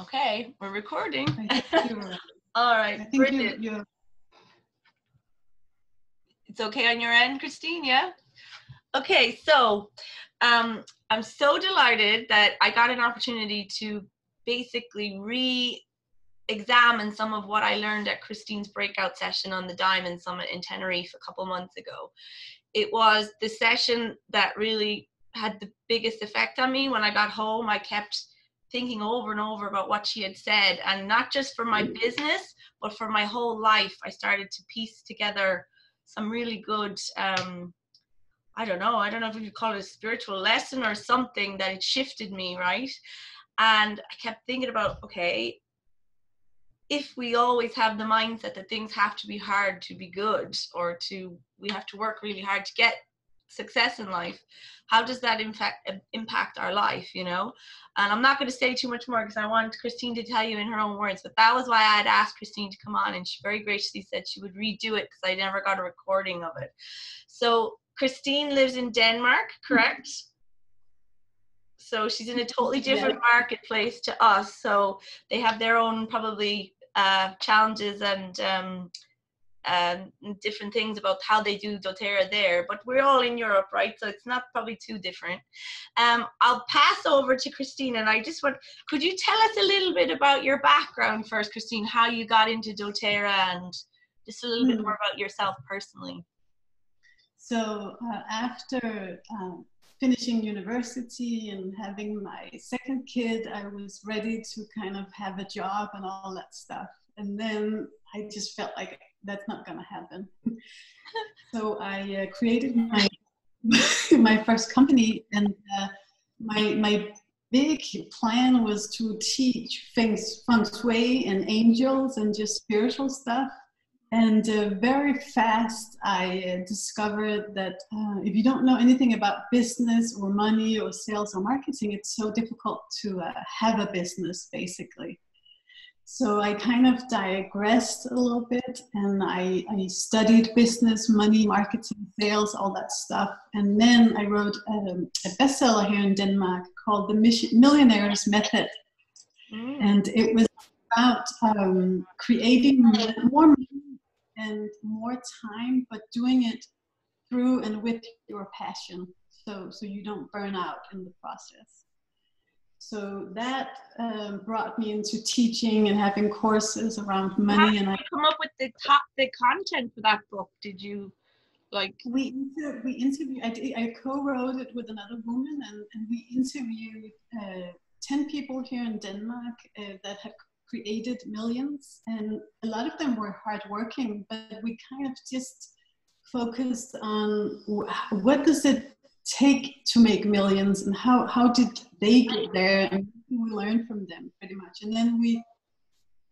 Okay, we're recording. I think you're right. All right, I think brilliant. you're It's okay on your end, Christine, yeah? Okay, so I'm so delighted that I got an opportunity to basically re-examine some of what I learned at Christine's breakout session on the Diamond Summit in Tenerife a couple months ago. It was the session that really had the biggest effect on me. When I got home, I kept thinking over and over about what she had said, and not just for my business, but for my whole life. I started to piece together some really good, I don't know if you call it a spiritual lesson or something, that it shifted me, right? And I kept thinking about, okay, if we always have the mindset that things have to be hard to be good, or we have to work really hard to get success in life, how does that impact our life, you know? And I'm not going to say too much more because I wanted Christine to tell you in her own words, but that was why I had asked Christine to come on, and she very graciously said she would redo it because I never got a recording of it. So Christine lives in Denmark, correct? So she's in a totally different marketplace to us, so they have their own probably challenges and different things about how they do doTERRA there, but we're all in Europe, right? So it's not probably too different. I'll pass over to Christine, and I just want, could you tell us a little bit about your background first, Christine, how you got into doTERRA, and just a little bit more about yourself personally. So after finishing university and having my second kid, I was ready to kind of have a job and all that stuff. And then I just felt like that's not going to happen. So I created my first company, and my big plan was to teach things, feng shui and angels and just spiritual stuff. And very fast, I discovered that if you don't know anything about business or money or sales or marketing, it's so difficult to have a business, basically. So I kind of digressed a little bit, and I studied business, money, marketing, sales, all that stuff. And then I wrote a bestseller here in Denmark called The Millionaire's Method. And it was about creating more money and more time, but doing it through and with your passion, so you don't burn out in the process. So that brought me into teaching and having courses around money. How did you come up with the content for that book? Did you we interviewed, I co-wrote it with another woman, and we interviewed 10 people here in Denmark that had created millions, and a lot of them were hardworking, but we kind of just focused on what does it take to make millions, and how did they get there, and we learned from them pretty much. And then we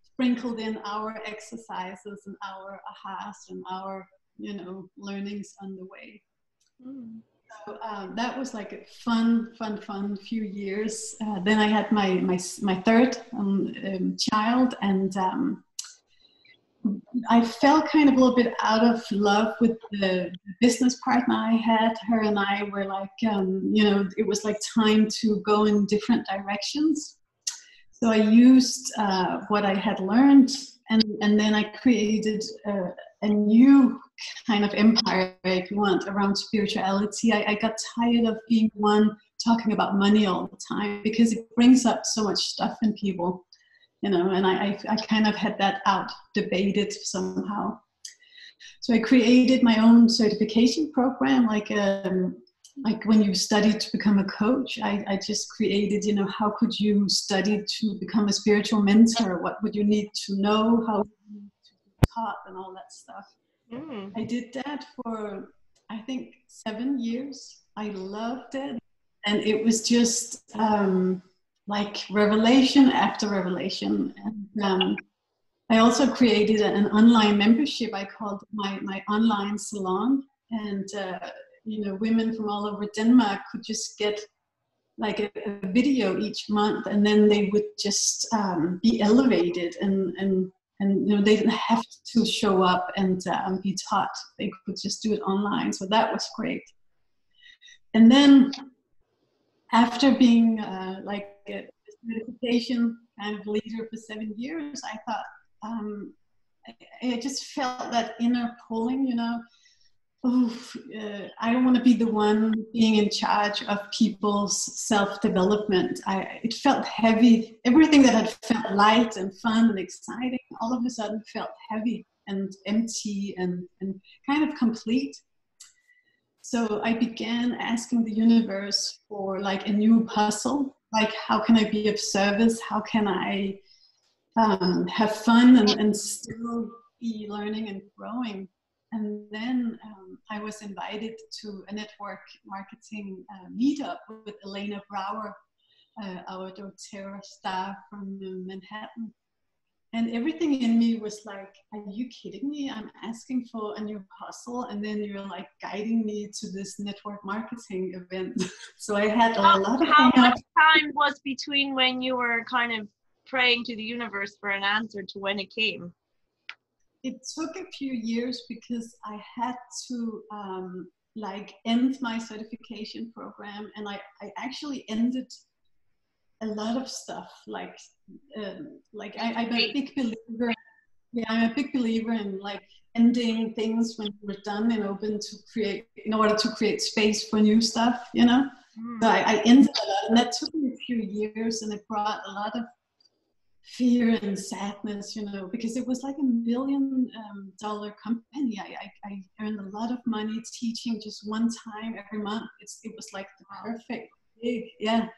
sprinkled in our exercises and our ahas and our learnings on the way. So that was like a fun few years. Then I had my third child, and I felt kind of a little bit out of love with the business partner I had. Her and I were like, it was like time to go in different directions. So I used what I had learned, and then I created a new kind of empire, if you want, around spirituality. I got tired of being one talking about money all the time, because it brings up so much stuff in people, and I kind of had that out debated somehow. So I created my own certification program, like when you study to become a coach. I just created, how could you study to become a spiritual mentor? What would you need to know? How would you need to be taught, and all that stuff. I did that for, I think, 7 years. I loved it. And it was just like revelation after revelation. And I also created an online membership I called my online salon. And, women from all over Denmark could just get like a video each month, and then they would just be elevated, and they didn't have to show up and be taught. They could just do it online. So that was great. And then after being like a certification kind of leader for 7 years, I thought, I just felt that inner pulling, you know. I don't want to be the one being in charge of people's self-development. It felt heavy. Everything that had felt light and fun and exciting, all of a sudden felt heavy and empty and kind of complete. So I began asking the universe for like a new puzzle. Like, how can I be of service? How can I have fun and still be learning and growing? And then I was invited to a network marketing meetup with Elena Brower, our doTERRA staff from Manhattan. And everything in me was like, are you kidding me? I'm asking for a new puzzle, and then you're like guiding me to this network marketing event. So I had a lot of... How much time was between when you were kind of praying to the universe for an answer to when it came? It took a few years because I had to like end my certification program, and I actually ended a lot of stuff. Like I'm a big believer. Yeah, I'm a big believer in like ending things when we're done and open to create, in order to create space for new stuff. You know, so I ended a lot, and that took me a few years, and it brought a lot of fear and sadness, you know, because it was like $1 million company. I earned a lot of money teaching just one time every month. It was like the perfect gig, yeah.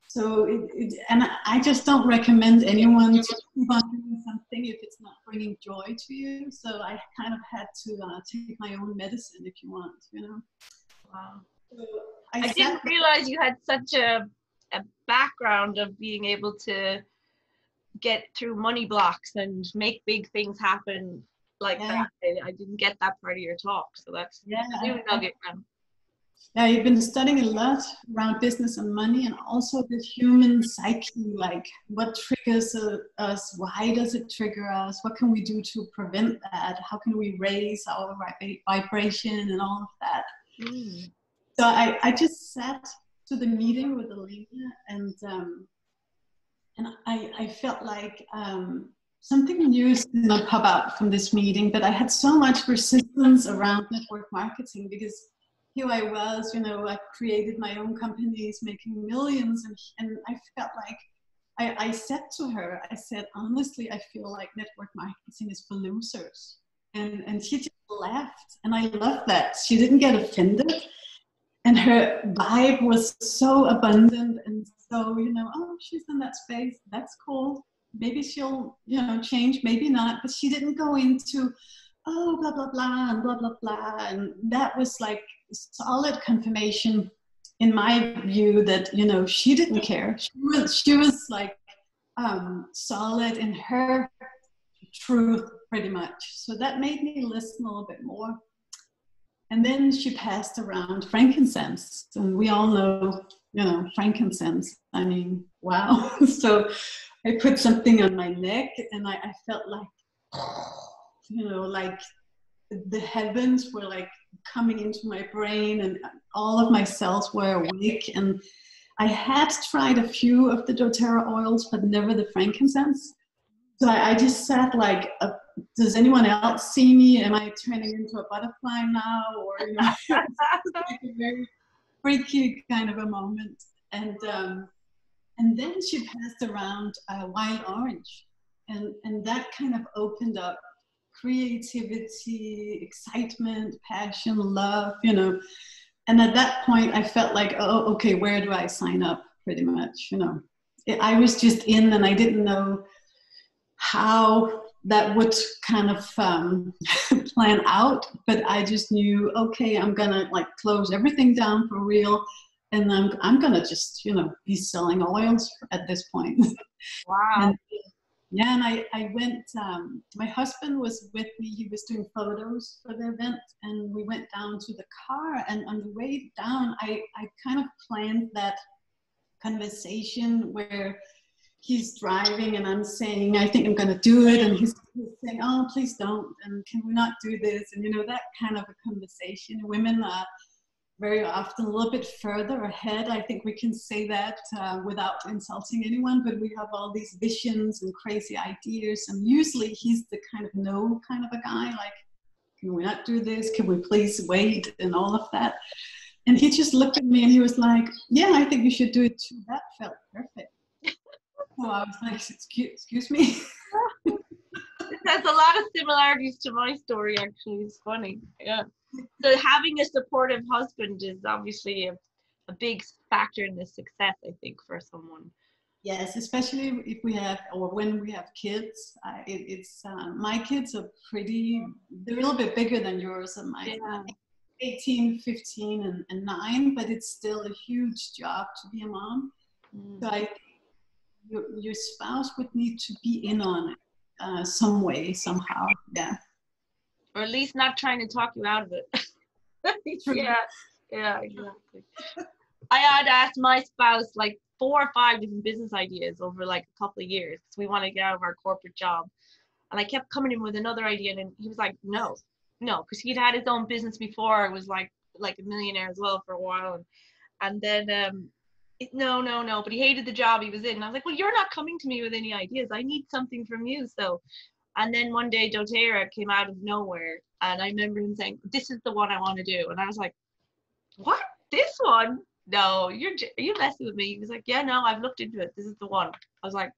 So and I just don't recommend anyone to keep on doing something if it's not bringing joy to you. So I kind of had to take my own medicine, if you want, you know. Wow. So I didn't realize you had such a background of being able to get through money blocks and make big things happen like that. I didn't get that part of your talk, so that's a new nugget. Yeah, I've been studying a lot around business and money, and also the human psyche, like what triggers us, why does it trigger us, what can we do to prevent that, how can we raise our vibration and all of that. So I just sat to the meeting with Elena, and I felt like something new is going to pop out from this meeting, but I had so much resistance around network marketing because here I was, you know, I created my own companies making millions, and I felt like I said to her, I said, honestly, I feel like network marketing is for losers. And she just laughed, and I love that. She didn't get offended. And her vibe was so abundant and so, you know, oh, she's in that space. That's cool. Maybe she'll, you know, change, maybe not. But she didn't go into, oh, blah, blah, blah, and blah, blah, blah. And that was like solid confirmation in my view that, you know, she didn't care. She was like solid in her truth pretty much. So that made me listen a little bit more. And then she passed around frankincense, and we all know, you know, frankincense. I mean, wow. So I put something on my neck, and I felt like, you know, like the heavens were like coming into my brain, and all of my cells were awake. And I had tried a few of the doTERRA oils, but never the frankincense. So I just sat like, does anyone else see me? Am I turning into a butterfly now? Or, you know, it's like a very freaky kind of a moment. And then she passed around wild orange. And that kind of opened up creativity, excitement, passion, love, you know. And at that point, I felt like, oh, okay, where do I sign up, pretty much, you know. I was just in, and I didn't know how that would kind of plan out, but I just knew, okay, I'm gonna like close everything down for real, and I'm gonna just, you know, be selling oils at this point. Wow. And I went, my husband was with me, he was doing photos for the event, and we went down to the car, and on the way down, I kind of planned that conversation where he's driving and I'm saying, I think I'm going to do it. And he's saying, oh, please don't. And can we not do this? And, you know, that kind of a conversation. Women are very often a little bit further ahead. I think we can say that without insulting anyone, but we have all these visions and crazy ideas. And usually he's the kind of no kind of a guy, like, can we not do this? Can we please wait? And all of that. And he just looked at me and he was like, yeah, I think you should do it too. That felt perfect. So I was like, excuse me. It has a lot of similarities to my story, actually. It's funny. Yeah. So having a supportive husband is obviously a big factor in the success, I think, for someone. Yes, especially if we have, or when we have kids. My kids are they're a little bit bigger than yours, and mine, 18, 15, and 9, but it's still a huge job to be a mom. So I think your spouse would need to be in on it some way, somehow. Yeah. Or at least not trying to talk you out of it. Yeah, exactly. I had asked my spouse like 4 or 5 different business ideas over like a couple of years because we want to get out of our corporate job. And I kept coming in with another idea, and he was like, no, because he'd had his own business before. It was like a millionaire as well for a while. And then, no, but he hated the job he was in. And I was like, well, you're not coming to me with any ideas. I need something from you. So, and then one day doTERRA came out of nowhere, and I remember him saying, this is the one I want to do. And I was like, what? This one? No, are you messing with me? He was like, yeah, no, I've looked into it. This is the one. I was like,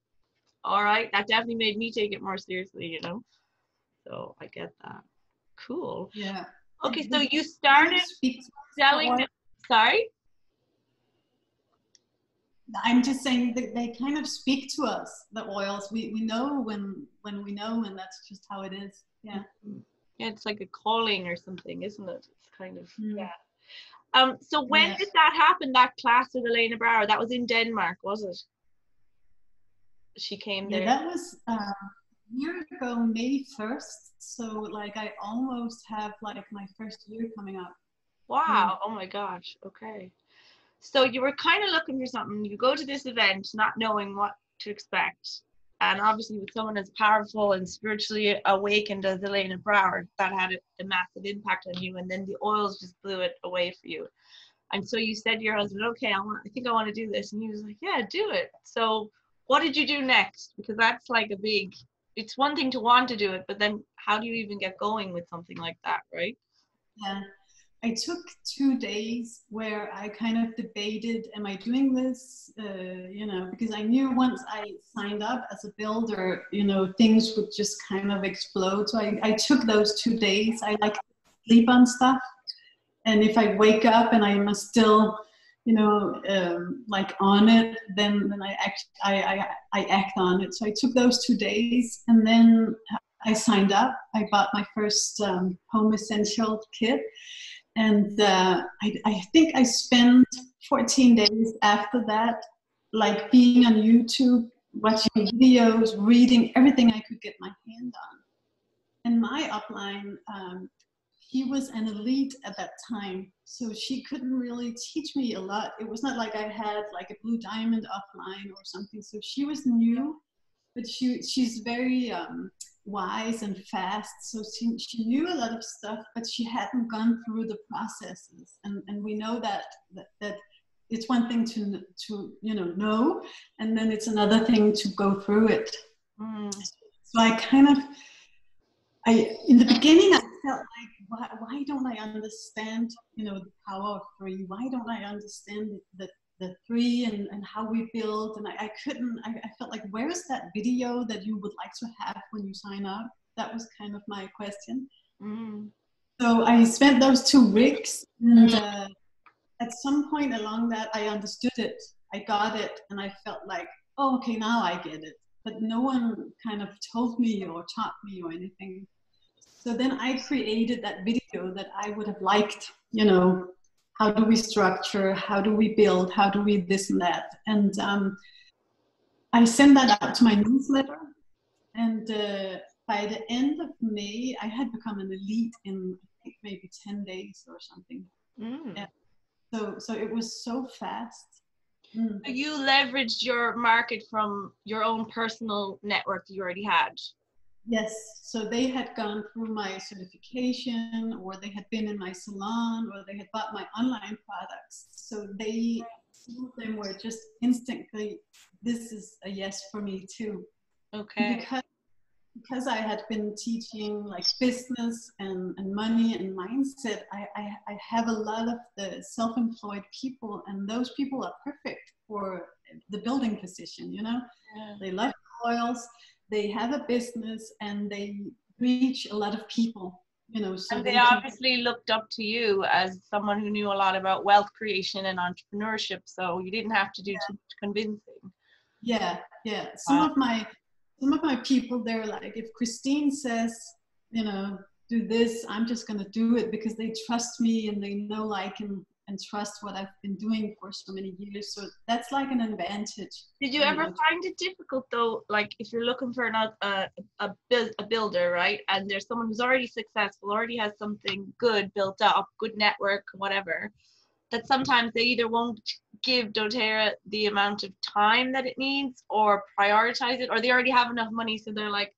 all right, that definitely made me take it more seriously, you know? So I get that. Cool. Yeah. Okay, so you started selling, sorry? I'm just saying that they kind of speak to us, the oils. We know when we know, and that's just how it is. Yeah. Yeah, it's like a calling or something, isn't it? It's kind of, yeah. So when did that happen, that class with Elena Bauer? That was in Denmark, was it? She came there. Yeah, that was a year ago, May 1st. So like I almost have like my first year coming up. Wow. Oh my gosh. Okay. So you were kind of looking for something. You go to this event not knowing what to expect. And obviously with someone as powerful and spiritually awakened as Elena Bauer, that had a massive impact on you. And then the oils just blew it away for you. And so you said to your husband, okay, I think I want to do this. And he was like, yeah, do it. So what did you do next? Because that's like it's one thing to want to do it, but then how do you even get going with something like that, right? Yeah. I took 2 days where I kind of debated, am I doing this? Because I knew once I signed up as a builder, things would just kind of explode. So I took those 2 days. I like to sleep on stuff. And if I wake up and I'm still, like on it, then I act on it. So I took those 2 days, and then I signed up. I bought my first home essential kit. And I think I spent 14 days after that, like being on YouTube, watching videos, reading everything I could get my hand on. And my upline, he was an elite at that time, so she couldn't really teach me a lot. It was not like I had like a blue diamond upline or something. So she was new, but she's very wise and fast. So she knew a lot of stuff, but she hadn't gone through the processes. And we know that it's one thing to know, and then it's another thing to go through it. So in the beginning, I felt like, why don't I understand, the power of 3? Why don't I understand the 3 and how we build? And I felt like, where's that video that you would like to have when you sign up? That was kind of my question. So I spent those 2 weeks, and at some point along that, I understood it. I got it, and I felt like, oh, okay, now I get it. But no one kind of told me or taught me or anything. So then I created that video that I would have liked, how do we structure, how do we build, how do we this and that. And I sent that out to my newsletter. And by the end of May, I had become an elite in, I think, maybe 10 days or something. Yeah. So it was so fast. You leveraged your market from your own personal network you already had. Yes, so they had gone through my certification, or they had been in my salon, or they had bought my online products. So some of them were just instantly, this is a yes for me too. Okay. Because I had been teaching like business and money and mindset, I have a lot of the self-employed people, and those people are perfect for the building position, you know? Yeah. They love oils, they have a business, and they reach a lot of people, you know, so And they they can. obviously looked up to you as someone who knew a lot about wealth creation and entrepreneurship, so you didn't have to do too much convincing. Yeah, yeah. Wow. Some of my people, they're like, if Christine says, you know, do this, I'm just gonna do it, because they trust me and they know, like, and trust what I've been doing for so many years. So that's like an advantage. Did you You ever know. find it difficult though, like if you're looking for a builder, right? And there's someone who's already successful, already has something good built up, good network, whatever, that sometimes they either won't give doTERRA the amount of time that it needs or prioritize it, or they already have enough money, so they're like,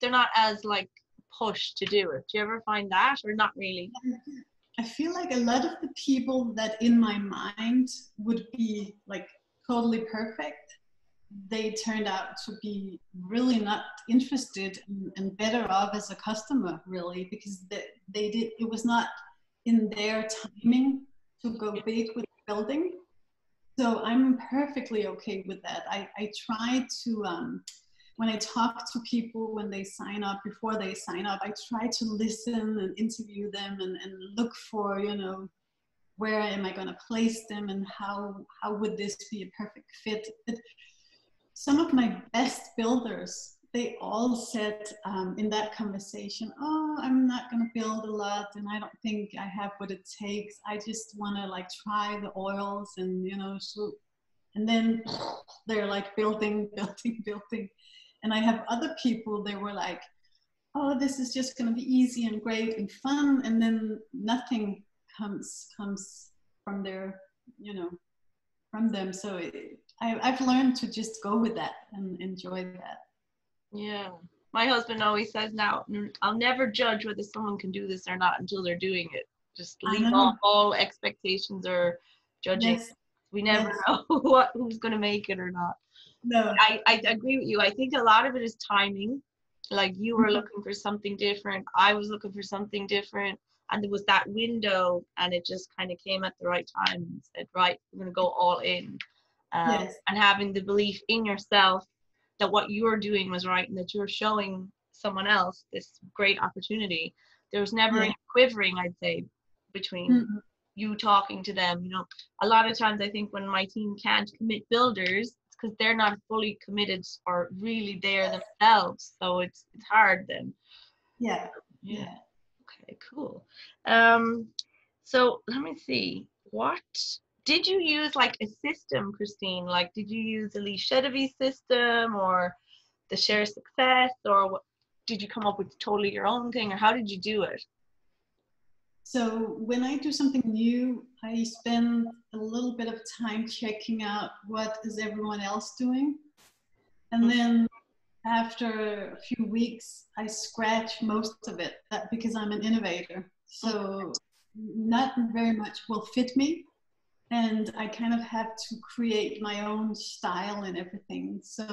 they're not as like pushed to do it. Do you ever find that, or not really? I feel like a lot of the people that in my mind would be like totally perfect, they turned out to be really not interested and better off as a customer, really, because they did, it was not in their timing to go big with building. So I'm perfectly okay with that. I try to, when I talk to people when they sign up, before they sign up, I try to listen and interview them and look for, you know, where am I going to place them, and how would this be a perfect fit. But some of my best builders, they all said in that conversation, oh, I'm not going to build a lot, and I don't think I have what it takes. I just want to like try the oils, and you know, so, and then they're like building, building, building. And I have other people, they were like, oh, this is just going to be easy and great and fun, and then nothing comes from their, you know, from them. So I've learned to just go with that and enjoy that. Yeah. My husband always says now, I'll never judge whether someone can do this or not until they're doing it. Just I leave know. off all expectations or judging. Yes. We never Yes. know who's going to make it or not. No. I agree with you. I think a lot of it is timing. Like you were looking for something different. I was looking for something different. And there was that window, and it just kind of came at the right time and said, right, we're going to go all in. Yes. And having the belief in yourself that what you're doing was right and that you're showing someone else this great opportunity. There was never Yeah. any quivering, I'd say, between Mm-hmm. you talking to them. You know, a lot of times I think when my team can't commit builders, it's because they're not fully committed or really there themselves. So it's hard then. Yeah. Yeah. Yeah. Okay, cool. So let me see. What did you use, like a system, Christine? Like, did you use the Lee Chedevy's system or the Share Success, or what? Did you come up with totally your own thing, or how did you do it? So when I do something new, I spend a little bit of time checking out what is everyone else doing. And then after a few weeks, I scratch most of it, because I'm an innovator. So not very much will fit me. And I kind of have to create my own style and everything. So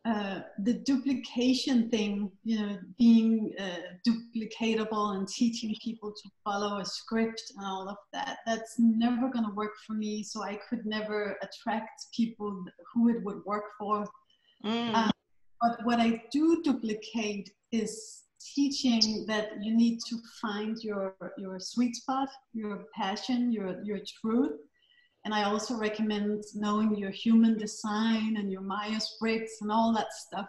the duplication thing, you know, being duplicatable and teaching people to follow a script and all of that, that's never going to work for me. So I could never attract people who it would work for. Mm. But what I do duplicate is teaching that you need to find your sweet spot, your passion, your truth. And I also recommend knowing your human design and your Myers-Briggs and all that stuff.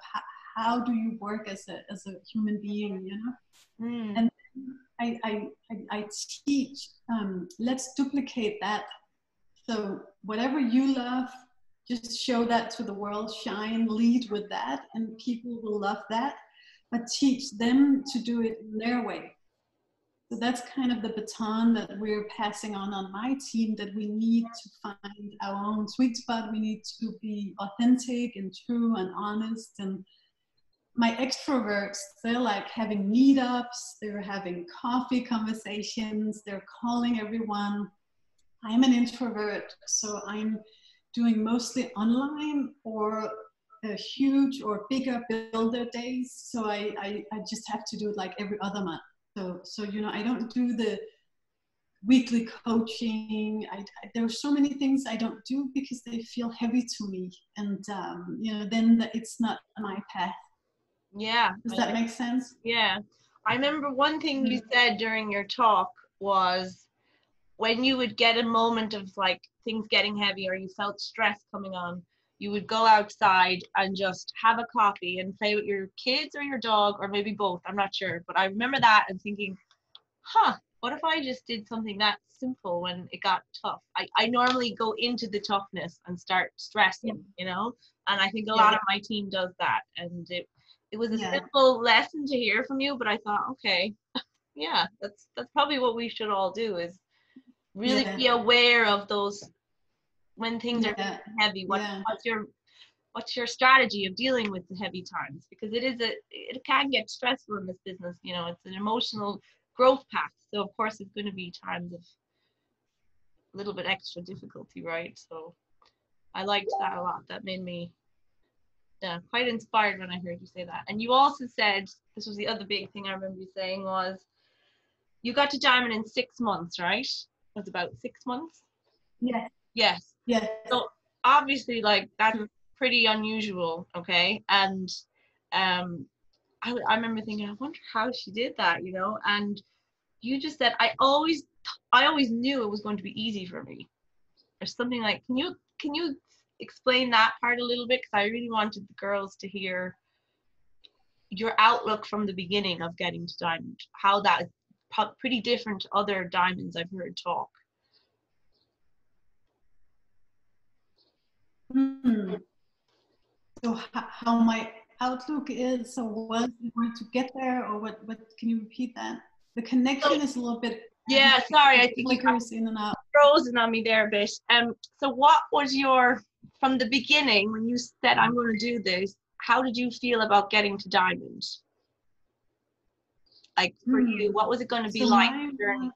How do you work as a human being, you know? Mm. And I teach, let's duplicate that. So whatever you love, just show that to the world, shine, lead with that, and people will love that. But teach them to do it in their way. So that's kind of the baton that we're passing on my team, that we need to find our own sweet spot. We need to be authentic and true and honest, and my extroverts, they're like having meetups, they're having coffee conversations, they're calling everyone. I'm an introvert, so I'm doing mostly online or huge or bigger builder days. So I just have to do it like every other month. So you know, I don't do the weekly coaching. There are so many things I don't do because they feel heavy to me, and you know, then it's not my path. Yeah. Does that make sense? Yeah. I remember one thing you said during your talk was when you would get a moment of like things getting heavy or you felt stress coming on, you would go outside and just have a coffee and play with your kids or your dog, or maybe both. I'm not sure. But I remember that and thinking, what if I just did something that simple when it got tough? I normally go into the toughness and start stressing, you know? And I think a lot of my team does that. And it was a simple lesson to hear from you, but I thought, okay, yeah, that's probably what we should all do, is really be aware of those when things are heavy. What's your strategy of dealing with the heavy times? Because it can get stressful in this business. You know, it's an emotional growth path. So of course it's going to be times of a little bit extra difficulty, right? So I liked that a lot. That made me quite inspired when I heard you say that. And you also said, this was the other big thing I remember you saying, was you got to Diamond in 6 months, right? It was about 6 months? Yes. So obviously, like, that's pretty unusual, okay? And I remember thinking, I wonder how she did that, you know? And you just said, I always knew it was going to be easy for me, or something like. Can you explain that part a little bit? Because I really wanted the girls to hear your outlook from the beginning of getting to Diamond, how that is pretty different to other diamonds I've heard talk. So how my outlook is, so was going to get there, or what can you repeat that? The connection is a little bit, sorry, I think flickers in and out. Frozen on me there a bit. So what was your, from the beginning when you said I'm going to do this, how did you feel about getting to Diamond? Like for you, what was it going to be like the journey?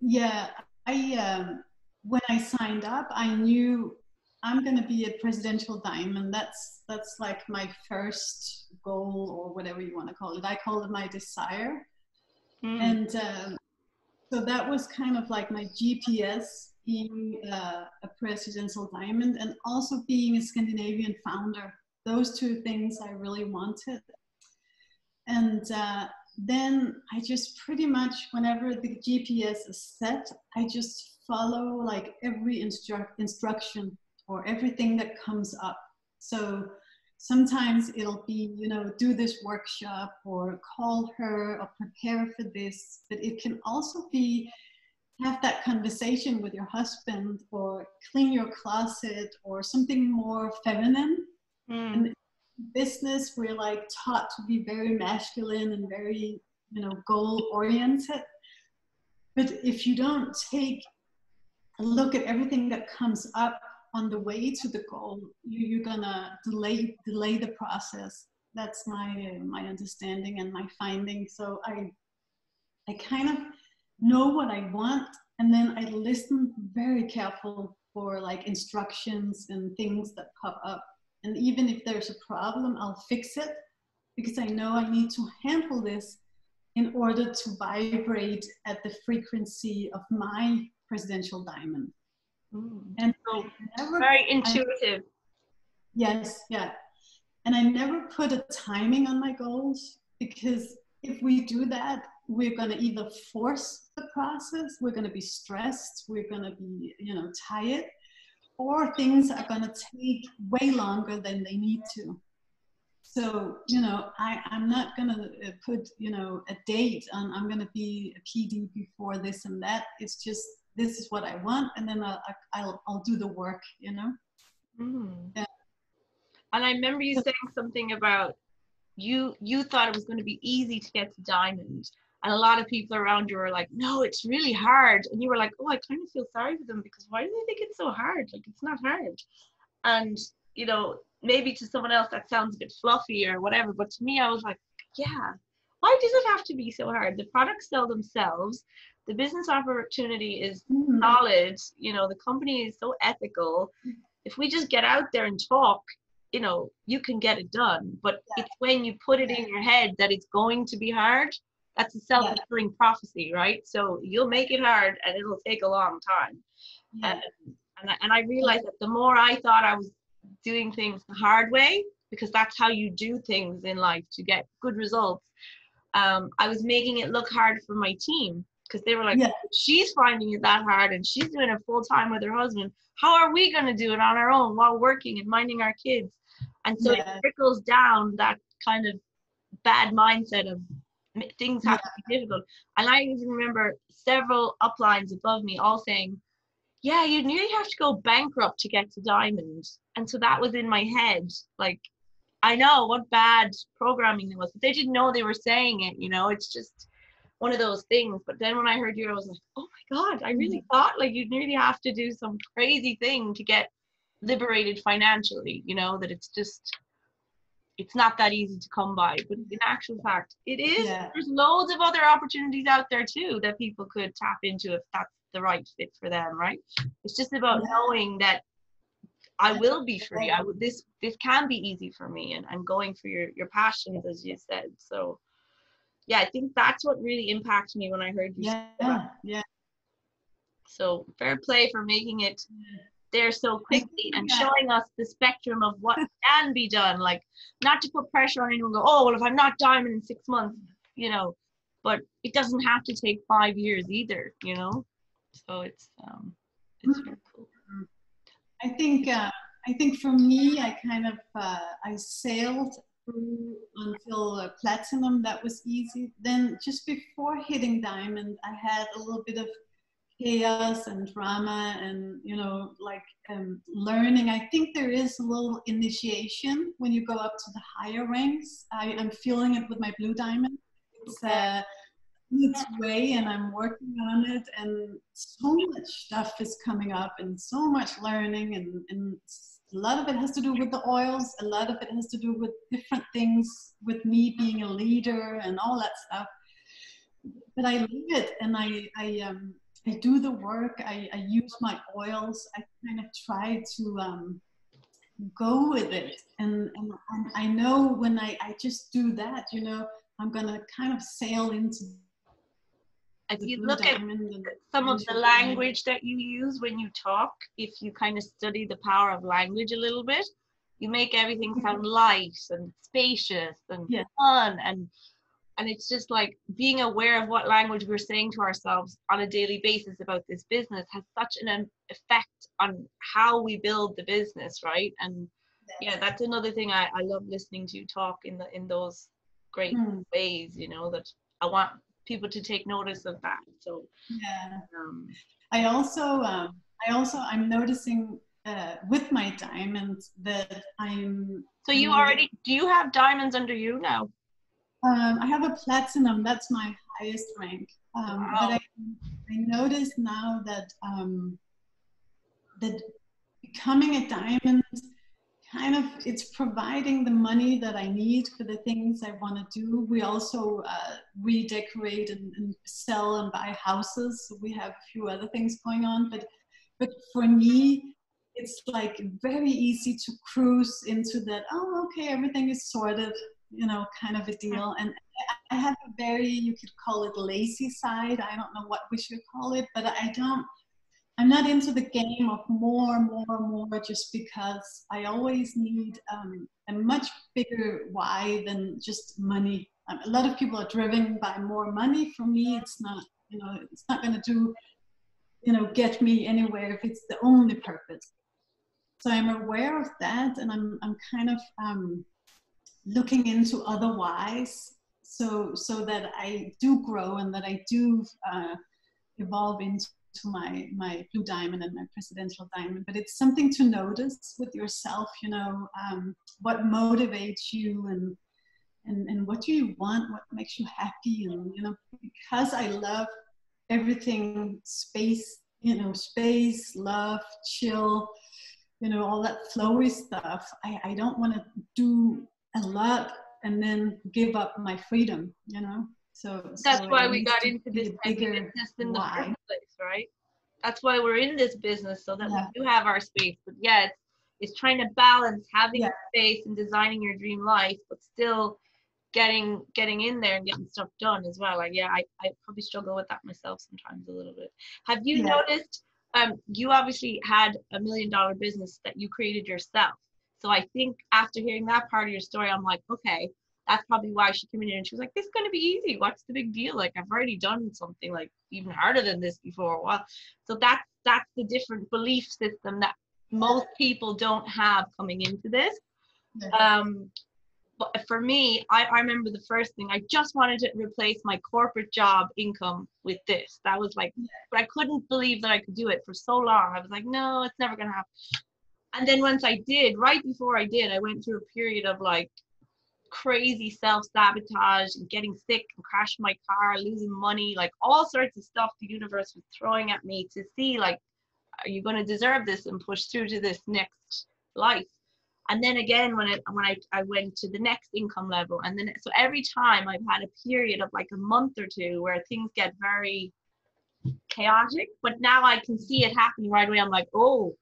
Yeah, when I signed up, I knew I'm going to be a presidential diamond. That's like my first goal, or whatever you want to call it. I call it my desire. And so that was kind of like my GPS, being a presidential diamond, and also being a Scandinavian founder. Those two things I really wanted. And then I just pretty much, whenever the GPS is set, I just follow like every instruction or everything that comes up. So sometimes it'll be, you know, do this workshop or call her or prepare for this, but it can also be have that conversation with your husband, or clean your closet, or something more feminine. And business, we're like taught to be very masculine and very, you know, goal oriented. But if you don't take a look at everything that comes up on the way to the goal, you're gonna delay the process. That's my understanding and my finding. So I kind of know what I want, and then I listen very careful for like instructions and things that pop up. And even if there's a problem, I'll fix it, because I know I need to handle this in order to vibrate at the frequency of my presidential diamond. And so very intuitive. Yes, yeah. And I never put a timing on my goals, because if we do that, we're going to either force the process, we're going to be stressed, we're going to be, you know, tired, or things are going to take way longer than they need to. So, you know, I'm not going to put, you know, a date on I'm going to be a PD before this and that. It's just, this is what I want, and then I'll do the work, you know. Yeah. And I remember you saying something about you thought it was going to be easy to get to Diamond, and a lot of people around you were like, no, it's really hard. And you were like, oh, I kind of feel sorry for them, because why do they think it's so hard? Like, it's not hard. And you know, maybe to someone else that sounds a bit fluffy or whatever, but to me, I was like, yeah, why does it have to be so hard? The products sell themselves. The business opportunity is solid. You know, the company is so ethical. If we just get out there and talk, you know, you can get it done. But it's when you put it in your head that it's going to be hard, that's a self-fulfilling prophecy, right? So you'll make it hard and it'll take a long time. And I realized that the more I thought I was doing things the hard way, because that's how you do things in life to get good results, I was making it look hard for my team, because they were like, she's finding it that hard and she's doing it full time with her husband. How are we going to do it on our own while working and minding our kids? And so it trickles down that kind of bad mindset of things have to be difficult. And I even remember several uplines above me all saying, yeah, you nearly have to go bankrupt to get to diamond. And so that was in my head. Like, I know what bad programming it was, but they didn't know they were saying it, you know. It's just one of those things. But then when I heard you, I was like, oh my God, I really thought like you'd really have to do some crazy thing to get liberated financially, you know, that it's not that easy to come by. But in actual fact, it is. There's loads of other opportunities out there too that people could tap into if that's the right fit for them, right? It's just about knowing that I will be free. This can be easy for me, and going for your passions, as you said. So yeah, I think that's what really impacted me when I heard you say that. So fair play for making it there so quickly and showing us the spectrum of what can be done. Like, not to put pressure on anyone, go, oh well, if I'm not diamond in 6 months, you know, but it doesn't have to take 5 years either, you know. So it's very cool. I think for me, I kind of I sailed through until platinum. That was easy. Then just before hitting diamond, I had a little bit of chaos and drama, and you know, like learning. I think there is a little initiation when you go up to the higher ranks. I'm feeling it with my blue diamond. It's its way, and I'm working on it, and so much stuff is coming up and so much learning, and a lot of it has to do with the oils, a lot of it has to do with different things, with me being a leader and all that stuff. But I live it, and I do the work. I use my oils. I kind of try to go with it, and I know when I just do that, you know, I'm gonna kind of sail into. If you look at some of the language that you use when you talk, if you kind of study the power of language a little bit, you make everything sound light and spacious and fun, and it's just like being aware of what language we're saying to ourselves on a daily basis about this business has such an effect on how we build the business, right? And yeah, that's another thing I love listening to you talk in those great ways, you know, that I want people to take notice of that. So I'm noticing with my diamonds that so you already, do you have diamonds under you now? I have a platinum. That's my highest rank. But I notice now that that becoming a diamond, kind of, it's providing the money that I need for the things I want to do. We also redecorate and sell and buy houses. We have a few other things going on, but for me, it's like very easy to cruise into that. Oh, okay, everything is sorted, you know, kind of a deal. And I have a very, you could call it lazy side. I don't know what we should call it, but I'm not into the game of more, just because I always need a much bigger why than just money. A lot of people are driven by more money. For me, it's not, you know, it's not going to do, you know, get me anywhere if it's the only purpose. So I'm aware of that, and I'm kind of looking into other whys, so that I do grow and that I do evolve into my blue diamond and my presidential diamond. But it's something to notice with yourself, you know, what motivates you, and what do you want, what makes you happy. And you know, because I love everything space, you know, space, love, chill, you know, all that flowy stuff. I don't want to do a lot and then give up my freedom, you know. That's So why it we needs got to into this be a bigger business in the why. first place, right? That's why we're in this business, so that Yeah. we do have our space. But yeah, it's trying to balance having Yeah. space and designing your dream life, but still getting in there and getting stuff done as well. Like, yeah, I probably struggle with that myself sometimes a little bit. Have you Yeah. noticed, you obviously had $1 million business that you created yourself. So I think after hearing that part of your story, I'm like, okay, that's probably why she came in here and she was like, this is going to be easy. What's the big deal? Like, I've already done something like even harder than this before. Well, so that's the different belief system that most people don't have coming into this. Yeah. But for me, I remember the first thing, I just wanted to replace my corporate job income with this. That was like, but I couldn't believe that I could do it for so long. I was like, no, it's never going to happen. And then once I did, right before I did, I went through a period of like crazy self-sabotage and getting sick and crashing my car, losing money, like all sorts of stuff the universe was throwing at me to see, like, are you going to deserve this and push through to this next life? And then again, when I went to the next income level, and then so every time I've had a period of like a month or two where things get very chaotic, but now I can see it happening right away. I'm like, oh,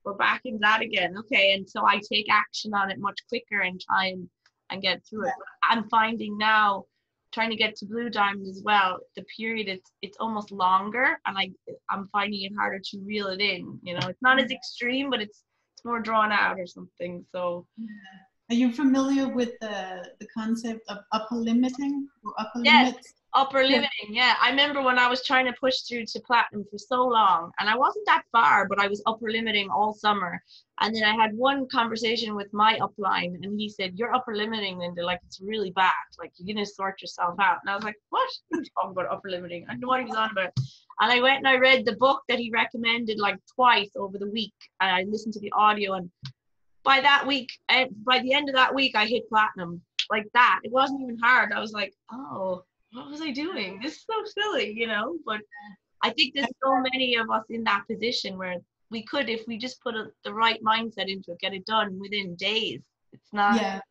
we're back in that again. Okay. And so I take action on it much quicker and try and get through it. But I'm finding now, trying to get to Blue Diamond as well, the period it's almost longer, and I'm finding it harder to reel it in. You know, it's not as extreme, but it's more drawn out or something. So Are you familiar with the concept of upper limiting or upper yes, limits? upper limiting. Yeah, I remember when I was trying to push through to platinum for so long, and I wasn't that far, but I was upper limiting all summer. And then I had one conversation with my upline, and he said, "You're upper limiting, Linda. Like, it's really bad. Like, you're gonna sort yourself out." And I was like, "What? What are you talking about upper limiting? I don't know what he was on about." And I went and I read the book that he recommended like twice over the week, and I listened to the audio. And by that week, by the end of that week, I hit platinum like that. It wasn't even hard. I was like, "Oh, what was I doing? This is so silly," you know. But I think there's so many of us in that position where we could, if we just put the right mindset into it, get it done within days. It's not.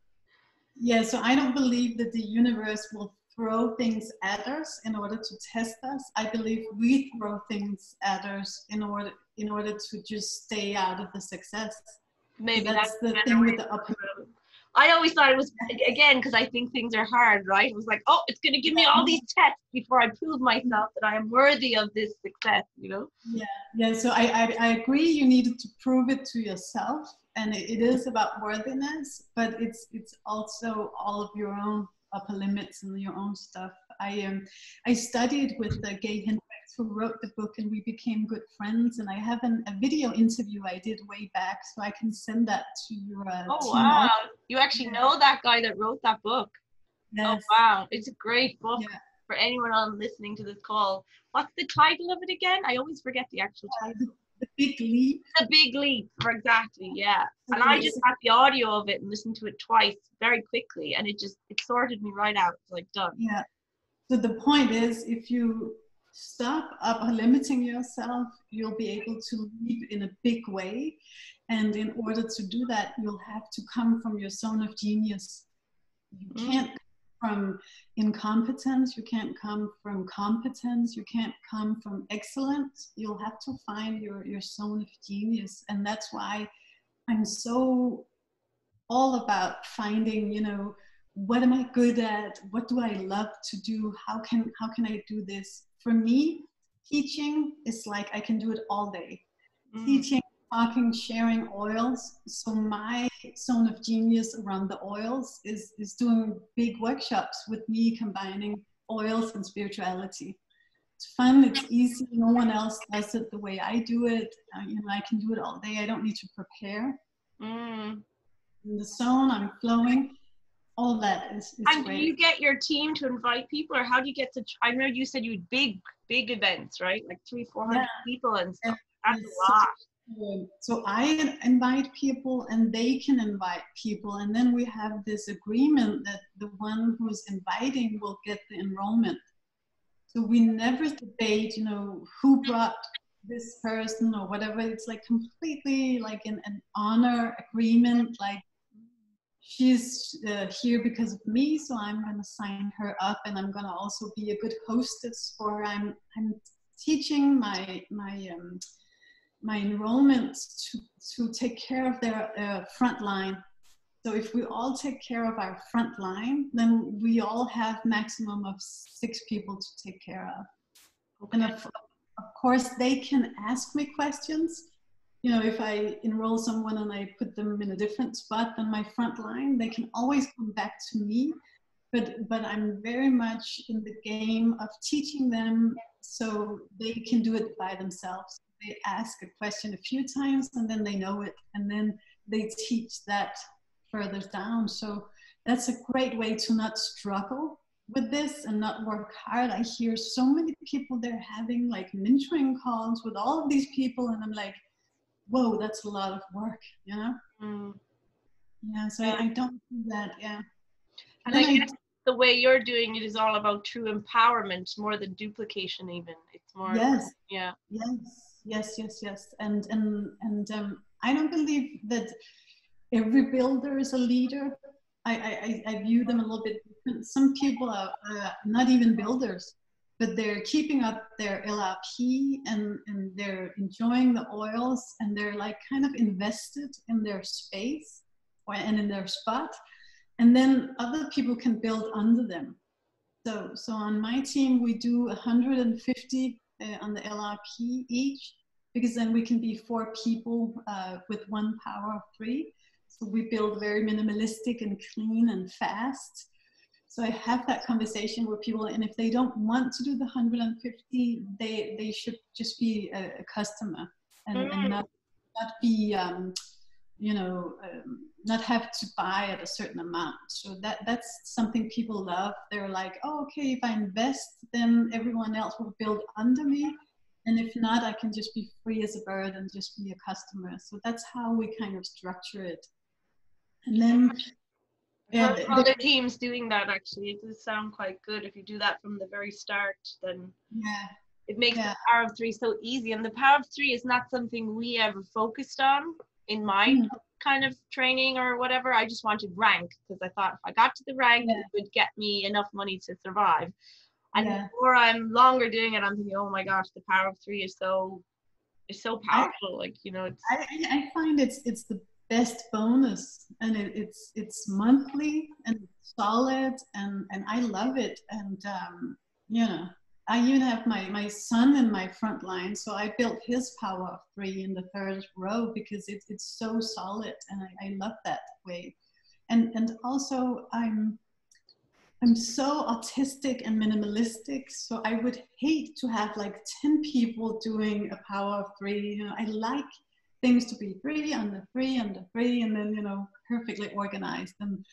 Yeah. So I don't believe that the universe will throw things at us in order to test us. I believe we throw things at us in order to just stay out of the success. Maybe so that's the thing with the upper. I always thought it was, again, because I think things are hard, right? It was like, oh, it's going to give me all these tests before I prove myself that I am worthy of this success, you know? Yeah. So I agree. You needed to prove it to yourself, and it is about worthiness, but it's also all of your own upper limits and your own stuff. I studied with Gay Hendricks, who wrote the book, and we became good friends. And I have a video interview I did way back, so I can send that to your oh team. Wow, you actually know that guy that wrote that book. Yes. Oh wow, it's a great book. Yeah. For anyone on listening to this call. What's the title of it again? I always forget the actual title. The Big Leap. The Big Leap, exactly, yeah. And I just got the audio of it and listened to it twice very quickly, and it sorted me right out. It's like done. Yeah. So the point is, if you stop upper limiting yourself, you'll be able to leap in a big way. And in order to do that, you'll have to come from your zone of genius. You can't come from incompetence, you can't come from competence, you can't come from excellence. You'll have to find your zone of genius. And that's why I'm so all about finding, you know, what am I good at? What do I love to do? How can I do this? For me, teaching is like I can do it all day. Teaching, talking, sharing oils. So my zone of genius around the oils is doing big workshops with me, combining oils and spirituality. It's fun, it's easy, no one else does it the way I do it. You know, I can do it all day, I don't need to prepare. In the zone, I'm flowing. All that is and great. Do you get your team to invite people, or how do you get to? I know you said you had big events, right? Like 300-400 people and stuff. That's a lot. So I invite people, and they can invite people, and then we have this agreement that the one who's inviting will get the enrollment. So we never debate, you know, who brought this person or whatever. It's like completely like an honor agreement, like she's here because of me, so I'm going to sign her up, and I'm going to also be a good hostess for her. I'm teaching my enrollments to take care of their front line. So if we all take care of our front line, then we all have maximum of 6 people to take care of. Okay. And of course, they can ask me questions. You know, if I enroll someone and I put them in a different spot than my front line, they can always come back to me. But I'm very much in the game of teaching them so they can do it by themselves. They ask a question a few times and then they know it, and then they teach that further down. So that's a great way to not struggle with this and not work hard. I hear so many people, they're having like mentoring calls with all of these people, and I'm like, whoa, that's a lot of work, you know? Yeah, so I don't do that, yeah. And I guess the way you're doing it is all about true empowerment more than duplication even. It's more, yes, yeah. Yes. And I don't believe that every builder is a leader. I view them a little bit different. Some people are not even builders, but they're keeping up their LRP and they're enjoying the oils, and they're like kind of invested in their space and in their spot. And then other people can build under them. So on my team, we do 150 on the LRP each, because then we can be 4 people with 1 power of 3. So we build very minimalistic and clean and fast. So I have that conversation with people, and if they don't want to do the 150, they should just be a customer and not be, you know, not have to buy at a certain amount. So that's something people love. They're like, oh, okay, if I invest, then everyone else will build under me. And if not, I can just be free as a bird and just be a customer. So that's how we kind of structure it. And then other teams doing that, actually, it does sound quite good. If you do that from the very start, then it makes the power of 3 so easy. And the power of 3 is not something we ever focused on in my kind of training or whatever. I just wanted rank, because I thought if I got to the rank, it would get me enough money to survive. And the more I'm longer doing it, I'm thinking, oh my gosh, the power of 3 is so powerful. Like, you know, it's I find it's the best bonus, and it's monthly and solid, and I love it. And you know, I even have my son in my front line, so I built his power of 3 in the 3rd row because it's so solid, and I love that way. And also I'm so autistic and minimalistic, so I would hate to have like 10 people doing a power of 3. You know, I like things to be 3 under 3 under 3, and then, you know, perfectly organized. And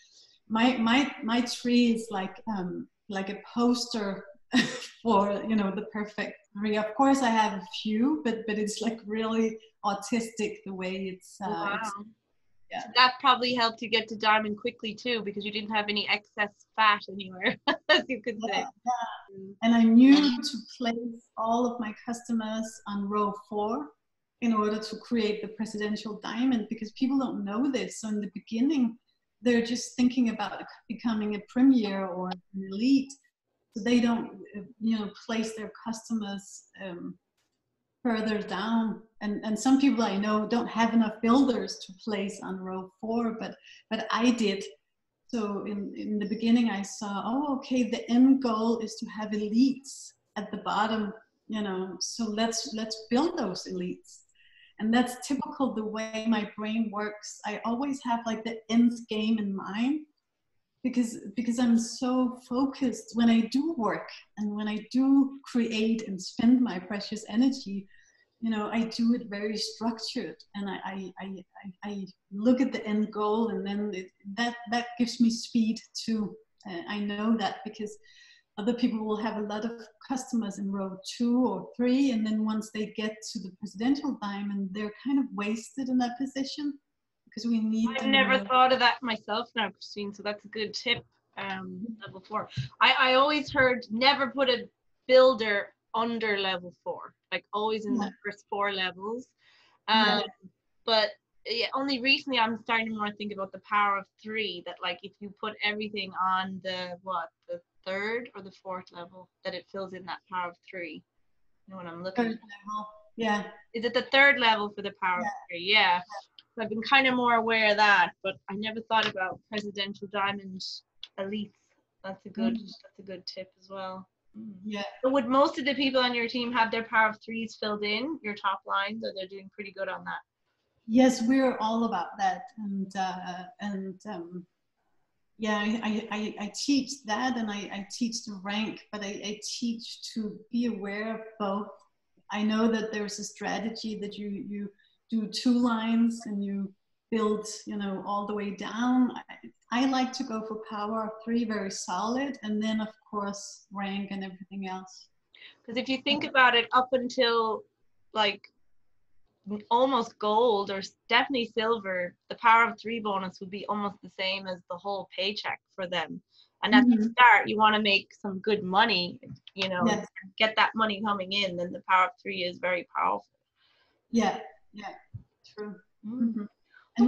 my tree is like a poster for, you know, the perfect 3. Of course, I have a few, but it's like really autistic the way it's. Wow. So that probably helped you get to diamond quickly too, because you didn't have any excess fat anywhere, as you could say. And I knew to place all of my customers on row 4 in order to create the presidential diamond, because people don't know this. So in the beginning, they're just thinking about becoming a premier or an elite. So they don't, you know, place their customers further down. And some people I know don't have enough builders to place on row 4, but I did. So in the beginning I saw, oh, okay, the end goal is to have elites at the bottom, you know, so let's build those elites. And that's typical the way my brain works. I always have like the end game in mind, because I'm so focused when I do work and when I do create and spend my precious energy. You know, I do it very structured, and I look at the end goal, and then that gives me speed too. I know that because other people will have a lot of customers in row 2 or 3, and then once they get to the presidential diamond, they're kind of wasted in that position, because we need. I've never thought of that myself now, Christine, so that's a good tip. Level 4. I always heard never put a builder under level 4. like always in Yeah. the first 4 levels. Yeah. But yeah, only recently I'm starting to more think about the power of 3, that like if you put everything on the 3rd or the 4th level, that it fills in that power of 3. You know what I'm looking at? Level. Yeah. Is it the 3rd level for the power of 3? Yeah. So I've been kind of more aware of that, but I never thought about presidential diamond elites. That's a good tip as well. Yeah. So would most of the people on your team have their power of 3s filled in, your top lines, or they're doing pretty good on that? Yes, we're all about that, yeah, I teach that, and I teach the rank, but I teach to be aware of both. I know that there's a strategy that you do 2 lines and you build, all the way down. I like to go for power of 3, very solid, and then of course rank and everything else. Because if you think about it, up until like almost gold or definitely silver, the power of 3 bonus would be almost the same as the whole paycheck for them. And at the start, you want to make some good money, Yes. get that money coming in, then the power of 3 is very powerful. Yeah, true. And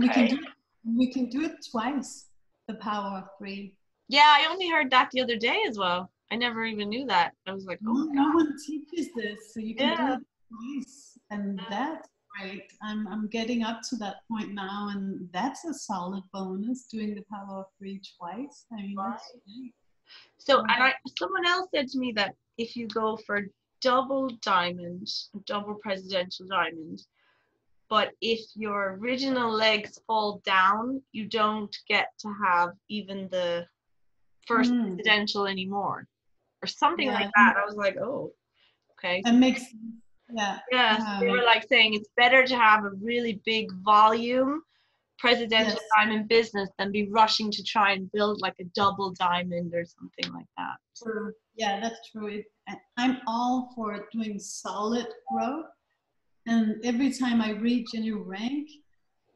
Okay. we can do it twice, the power of 3. Yeah, I only heard that the other day as well. I never even knew that. I was like, oh, no one teaches this, so you can do yeah. it twice, and that's great. I'm getting up to that point now, and that's a solid bonus, doing the power of 3 twice. I mean, that's great. So, and someone else said to me that if you go for double diamond, double presidential diamond, but if your original legs fall down, you don't get to have even the first presidential anymore, or something like that. I was like, oh, okay. That makes sense. Yeah. Yeah, they were like saying it's better to have a really big volume presidential diamond business than be rushing to try and build like a double diamond or something like that. True. Yeah, that's true. I'm all for doing solid growth, and every time I reach a new rank,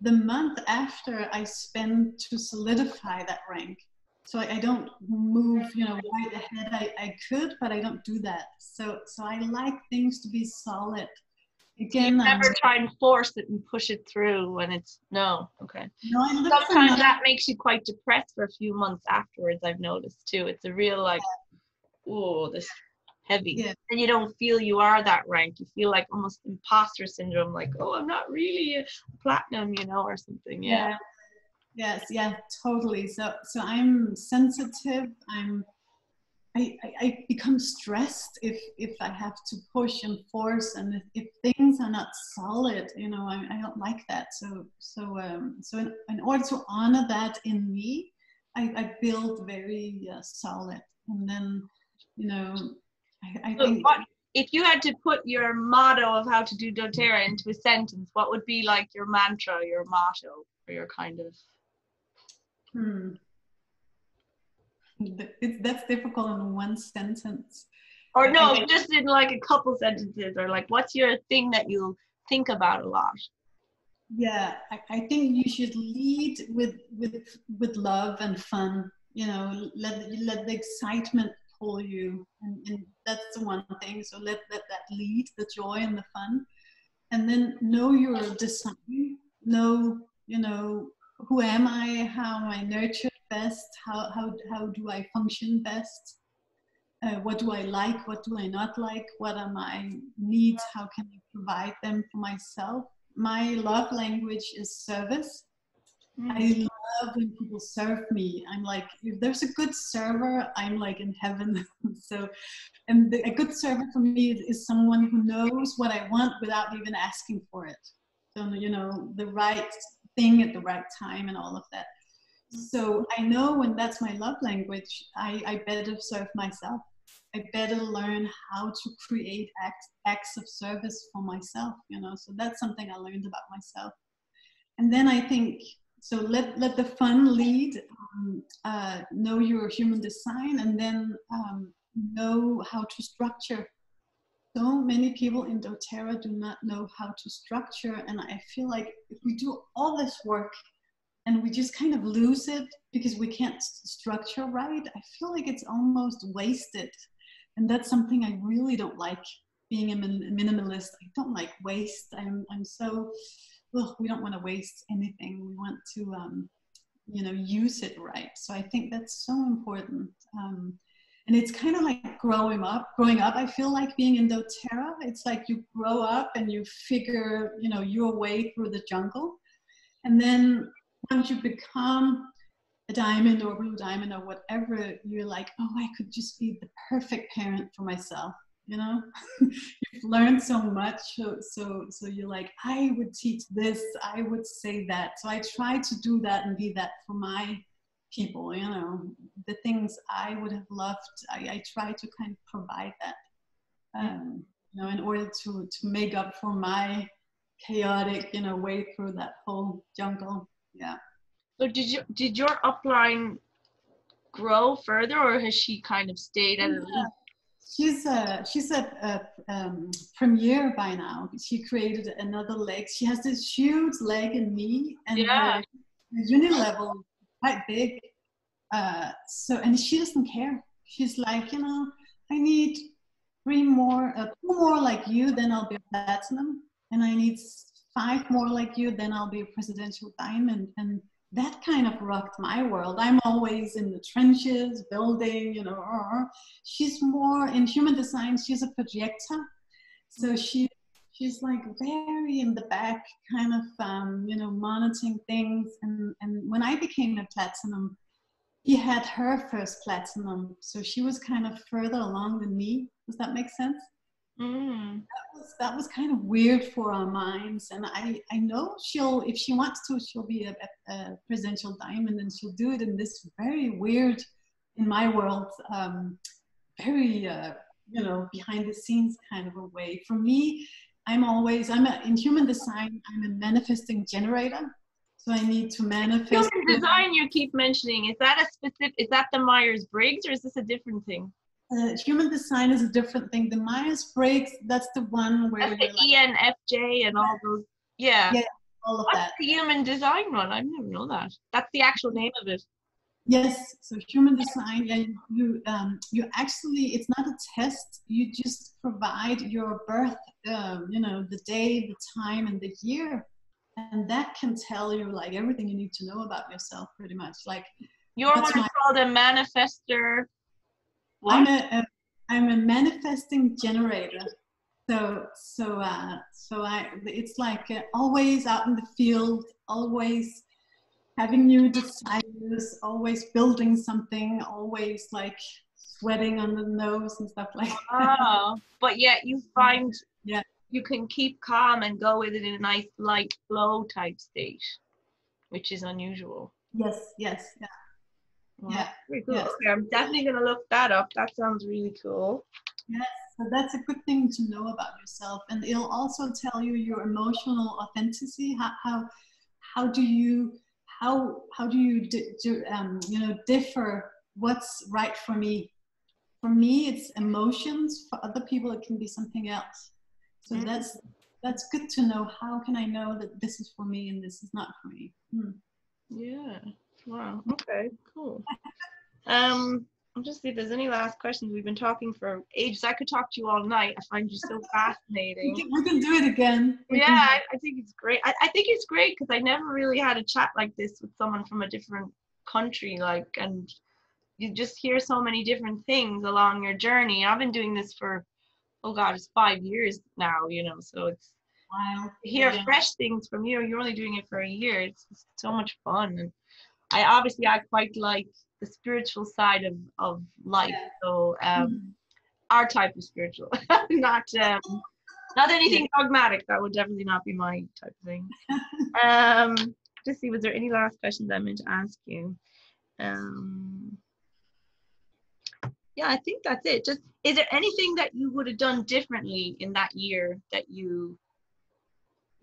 the month after I spend to solidify that rank. So I don't move, right ahead. I could, but I don't do that. So I like things to be solid. Again, you never try and force it and push it through when it's okay. No, I look sometimes that makes you quite depressed for a few months afterwards. I've noticed too. It's a real like, oh, this heavy, and you don't feel you are that rank. You feel like almost imposter syndrome, like, oh, I'm not really a platinum, or something. Yes, totally. So I'm sensitive. I become stressed if I have to push and force, and if things are not solid, I don't like that. So in order to honor that in me, I build very solid, and then I think. If you had to put your motto of how to do doTERRA into a sentence, what would be like your mantra, your motto, or your kind of? That's difficult in one sentence. Or no, just in like a couple sentences, or like, what's your thing that you think about a lot? Yeah, I think you should lead with love and fun. Let the excitement pull you, and that's the one thing. So let that lead, the joy and the fun, and then know your design. Know, who am I? How am I nurtured best? How do I function best? What do I like? What do I not like? What are my needs? How can I provide them for myself? My love language is service. I love when people serve me. I'm like, if there's a good server, I'm like in heaven. And a good server for me is someone who knows what I want without even asking for it. So, the right thing at the right time and all of that. So I know when that's my love language, I better serve myself. I better learn how to create acts of service for myself, so that's something I learned about myself. And then I think, so let the fun lead, know your human design, and then know how to structure. So many people in doTERRA do not know how to structure, and I feel like if we do all this work and we just kind of lose it because we can't structure right, I feel like it's almost wasted. And that's something I really don't like. being a minimalist. I don't like waste. I'm so, well, we don't want to waste anything. We want to, use it right. So I think that's so important. And it's kind of like growing up. I feel like being in doTERRA, it's like you grow up and you figure, your way through the jungle. And then once you become a diamond or blue diamond or whatever, you're like, oh, I could just be the perfect parent for myself. You've learned so much, so you're like, I would teach this, I would say that. So I try to do that and be that for my people. The things I would have loved, I try to kind of provide that, in order to make up for my chaotic, way through that whole jungle. Yeah. So did your upline grow further, or has she kind of stayed at a least? She's at premiere by now. She created another leg. She has this huge leg and knee, and her unilevel is quite big. And she doesn't care. She's like, I need two more like you, then I'll be a platinum, and I need 5 more like you, then I'll be a presidential diamond. And that kind of rocked my world. I'm always in the trenches, building, She's more in human design. She's a projector. So she's like very in the back, kind of, monitoring things. And when I became a platinum, he had her first platinum. So she was kind of further along than me. Does that make sense? Mm. That was kind of weird for our minds, and I know she'll, if she wants to, she'll be a presidential diamond, and she'll do it in this very weird, in my world, very behind the scenes kind of a way. For me, in human design, I'm a manifesting generator, so I need to manifest. Human design you keep mentioning, is that the Myers-Briggs, or is this a different thing? Human design is a different thing. The Myers-Briggs, that's the one where that's the ENFJ and all those. Yeah, all of what's that. The human design one? I never know that. That's the actual name of it. Yes, so human design, you actually, it's not a test. You just provide your birth, the day, the time, and the year, and that can tell you like everything you need to know about yourself, pretty much. Like your one is called a manifester. What? I'm a manifesting generator. It's like always out in the field, always having new desires, always building something, always like sweating on the nose and stuff like that. Oh, but yet you find you can keep calm and go with it in a nice light flow type state, which is unusual. Yes, yeah. Wow, yeah, very cool. Yes. Okay, I'm definitely gonna look that up. That sounds really cool. Yes, so that's a good thing to know about yourself, and it'll also tell you your emotional authenticity. How do you differ? What's right for me? For me, it's emotions. For other people, it can be something else. So that's good to know. How can I know that this is for me and this is not for me? Yeah. Wow. Okay. Cool. I'll just see if there's any last questions. We've been talking for ages. I could talk to you all night. I find you so fascinating. We can do it again. I think it's great. I think it's great because I never really had a chat like this with someone from a different country, and you just hear so many different things along your journey. I've been doing this for, oh God, it's 5 years now, so it's wow. To hear fresh things from you. You're only doing it for a year. It's so much fun. And I quite like the spiritual side of life. So our type of spiritual, not anything dogmatic. That would definitely not be my type of thing. Just see, was there any last questions I meant to ask you? Yeah, I think that's it. Just, is there anything that you would have done differently in that year that you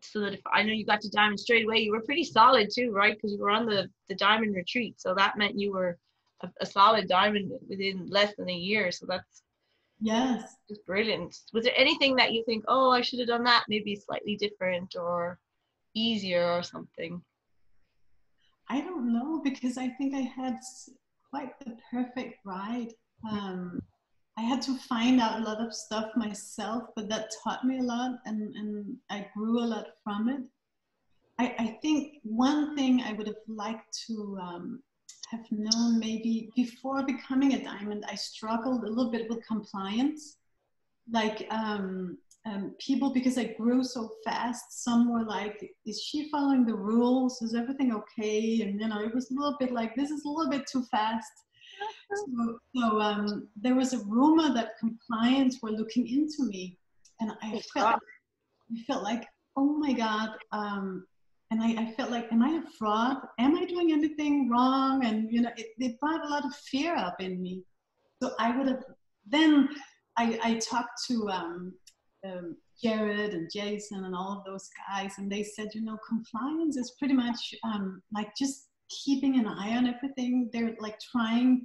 solidify? I know you got to diamond straight away. You were pretty solid too, right? Because you were on the diamond retreat, so that meant you were a solid diamond within less than a year. So that's just brilliant. Was there anything that you think, oh, I should have done that maybe slightly different or easier or something? I don't know, because I think I had quite the perfect ride. I had to find out a lot of stuff myself, but that taught me a lot, and I grew a lot from it. I think one thing I would have liked to have known maybe before becoming a diamond, I struggled a little bit with compliance. Like people, because I grew so fast, some were like, is she following the rules? Is everything okay? And, you know, it was a little bit like, this is a little bit too fast. So there was a rumor that compliance were looking into me. And I felt like, oh my God. And I felt like, am I a fraud? Am I doing anything wrong? And, you know, it brought a lot of fear up in me. So I would have, then I talked to Jared and Jason and all of those guys, and they said, you know, compliance is pretty much like just keeping an eye on everything. They're like trying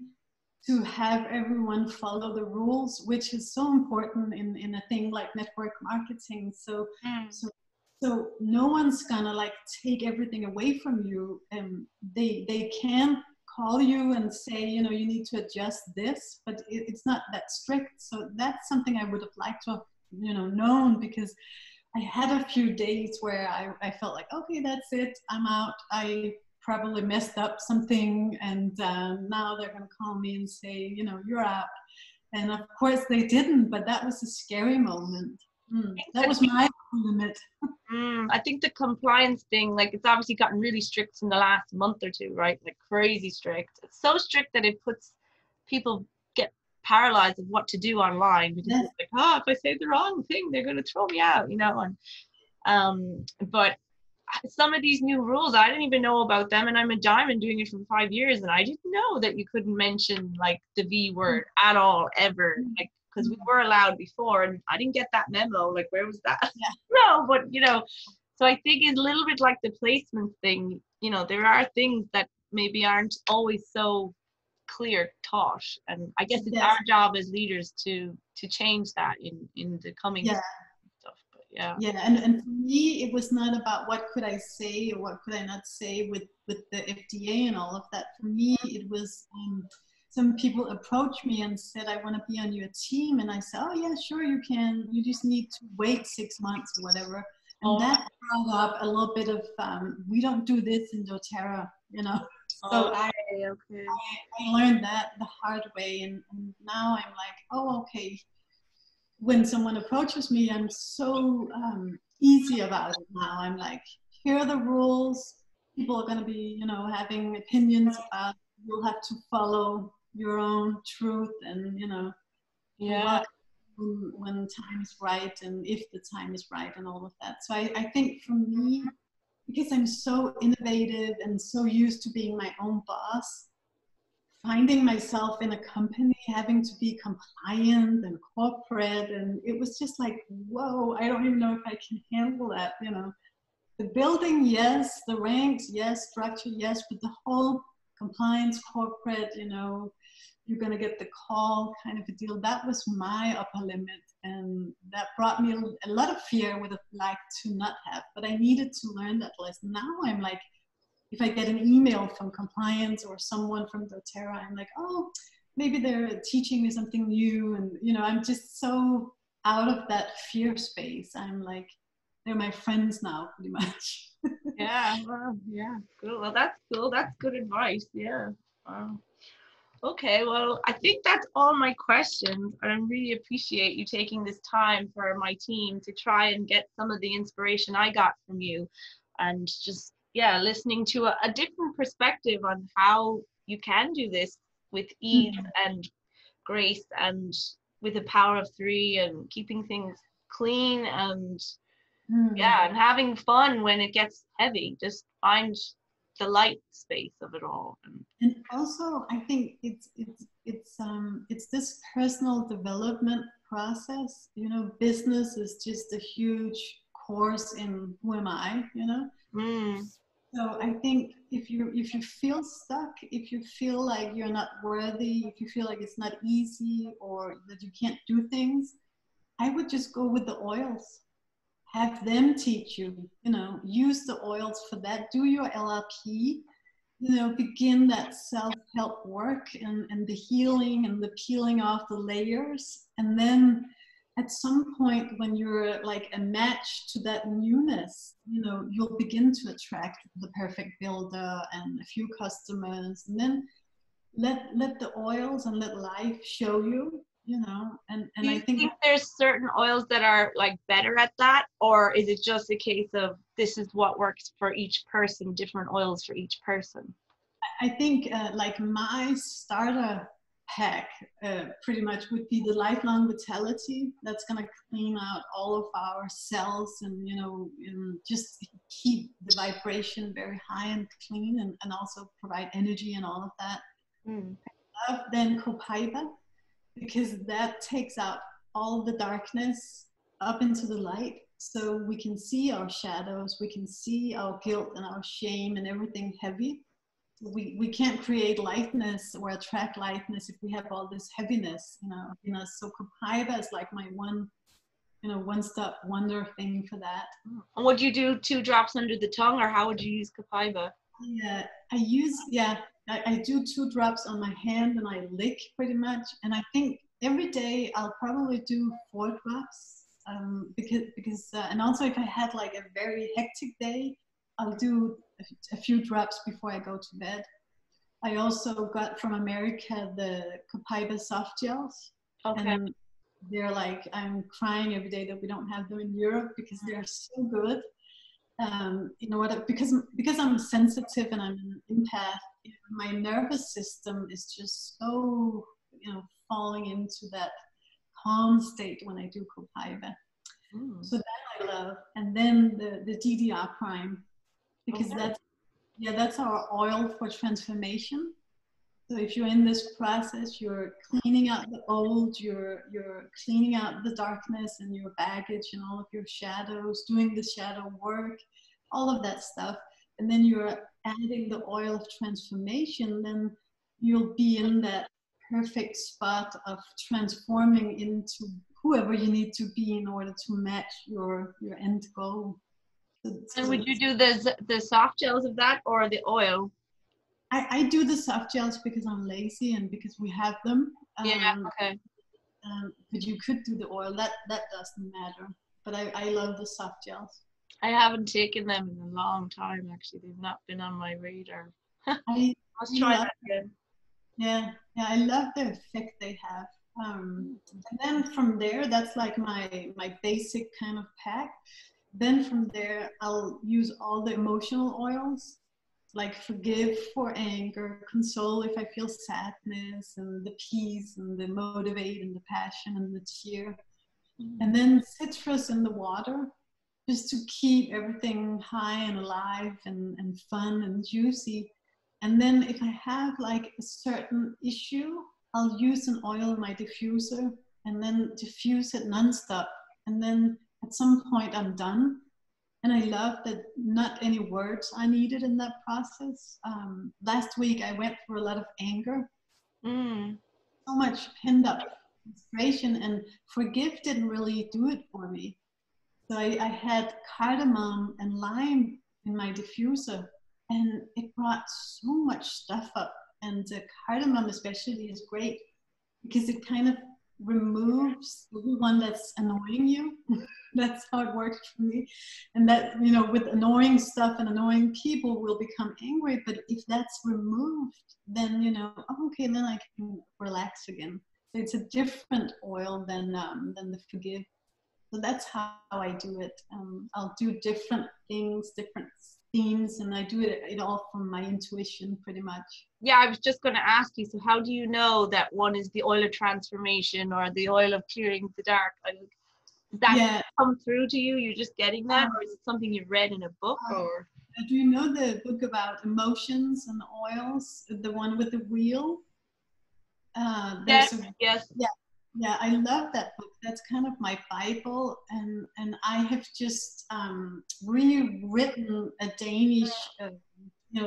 to have everyone follow the rules, which is so important in a thing like network marketing. So no one's gonna like take everything away from you. They can call you and say, you know, you need to adjust this, but it's not that strict. So that's something I would have liked to have, you know, known, because I had a few days where I felt like, okay, that's it, I'm out. I probably messed up something, and now they're going to call me and say, you know, you're out. And of course they didn't, but that was a scary moment. That was my limit. I think the compliance thing, like, it's obviously gotten really strict in the last month or two, right? Like crazy strict. It's so strict that it puts people get paralyzed of what to do online, because it's like, oh, if I say the wrong thing, they're going to throw me out, you know. And but some of these new rules, I didn't even know about them, and I'm a diamond doing it for 5 years, and I didn't know that you couldn't mention like the V word at all ever, like, because we were allowed before, and I didn't get that memo. Like, where was that? No, but you know, so I think it's a little bit like the placement thing. You know, there are things that maybe aren't always so clear taught, and I guess it's our job as leaders to change that in the coming stuff. But yeah, and for me, it was not about what could I say or what could I not say with the FDA and all of that. For me, it was some people approached me and said, I want to be on your team. And I said, oh yeah, sure you can. You just need to wait 6 months or whatever. And that brought up a little bit of, we don't do this in doTERRA, you know. So I learned that the hard way. And now I'm like, oh, okay. When someone approaches me, I'm so easy about it now. I'm like, here are the rules. People are going to be, you know, having opinions about it. You'll have to follow your own truth, and, you know, when time is right, and if the time is right, and all of that. So I think for me, because I'm so innovative and so used to being my own boss, finding myself in a company having to be compliant and corporate, and it was just like, whoa, I don't even know if I can handle that, you know. The building, yes, the ranks, yes, structure, yes, but the whole compliance, corporate, you know, you're going to get the call kind of a deal, that was my upper limit, and that brought me a lot of fear I would have liked to not have, but I needed to learn that lesson. Now I'm like, if I get an email from compliance or someone from doTERRA, I'm like, oh, maybe they're teaching me something new. And, you know, I'm just so out of that fear space. I'm like, they're my friends now, pretty much. Well, yeah, cool. Well, that's cool. That's good advice. Yeah. Wow. Okay, well, I think that's all my questions. I really appreciate you taking this time for my team to try and get some of the inspiration I got from you, and just, listening to a different perspective on how you can do this with ease and grace, and with a power of 3, and keeping things clean, and and having fun when it gets heavy. Just find the light space of it all. And also, I think it's this personal development process. You know, business is just a huge course in who am I, you know. So I think if you feel stuck, if you feel like you're not worthy, if you feel like it's not easy, or that you can't do things, I would just go with the oils. Have them teach you, you know, use the oils for that. Do your LRP, begin that self-help work and the healing and the peeling off the layers. And then at some point when you're like a match to that newness, you'll begin to attract the perfect builder and a few customers, and then let the oils and let life show you, and Do I you think think there's certain oils that are like better at that, or is it just a case of this is what works for each person, different oils for each person? like my starter pack pretty much would be the lifelong vitality. That's going to clean out all of our cells and and just keep the vibration very high and clean, and also provide energy and all of that. I love then copaiba, because that takes out all the darkness up into the light, so we can see our shadows, we can see our guilt and our shame and everything heavy. We can't create lightness or attract lightness if we have all this heaviness, So copaiba is like my one-stop wonder thing for that. And would you do 2 drops under the tongue, or how would you use copaiba? Yeah, I do 2 drops on my hand and I lick pretty much. And I think every day I'll probably do 4 drops, because and also if I had like a very hectic day, I'll do a few drops before I go to bed. I also got from America the copaiba soft gels. Okay. And they're like, I'm crying every day that we don't have them in Europe, because they're so good. Because I'm sensitive and I'm an empath, my nervous system is just so, falling into that calm state when I do copaiba. So that I love. And then the DDR prime, because that's our oil for transformation. So if you're in this process, you're cleaning out the old, you're cleaning out the darkness and your baggage and all of your shadows, doing the shadow work, all of that stuff. And then you're adding the oil of transformation, then you'll be in that perfect spot of transforming into whoever you need to be in order to match your end goal. And would you do the soft gels of that or the oil? I do the soft gels because I'm lazy and because we have them. Yeah, okay. But you could do the oil. That doesn't matter. But I love the soft gels. I haven't taken them in a long time, actually. They've not been on my radar. Let's try that again. Yeah, I love the effect they have. And then from there, that's like my basic kind of pack. Then from there, I'll use all the emotional oils, like forgive for anger, console if I feel sadness, and the peace, and the motivate, and the passion, and the cheer. And then citrus in the water, just to keep everything high and alive and fun and juicy. And then if I have like a certain issue, I'll use an oil in my diffuser and then diffuse it nonstop. And then at some point I'm done. And I love that not any words are needed in that process. Last week I went through a lot of anger. So much pinned up frustration, and forgive didn't really do it for me. So I had cardamom and lime in my diffuser, and it brought so much stuff up. And the cardamom especially is great because it kind of removes the one that's annoying you. That's how it worked for me. And that, with annoying stuff and annoying people will become angry. But if that's removed, then, okay, then I can relax again. So it's a different oil than the forgive. So that's how I do it. I'll do different things, different themes, and I do it all from my intuition pretty much. Yeah, I was just going to ask you, so how do you know that one is the oil of transformation or the oil of clearing the dark? Does that come through to you? You're just getting that? Or is it something you've read in a book? Or do you know the book about emotions and oils, the one with the wheel? Yes. Yeah, I love that book. That's kind of my Bible, and I have just rewritten a Danish,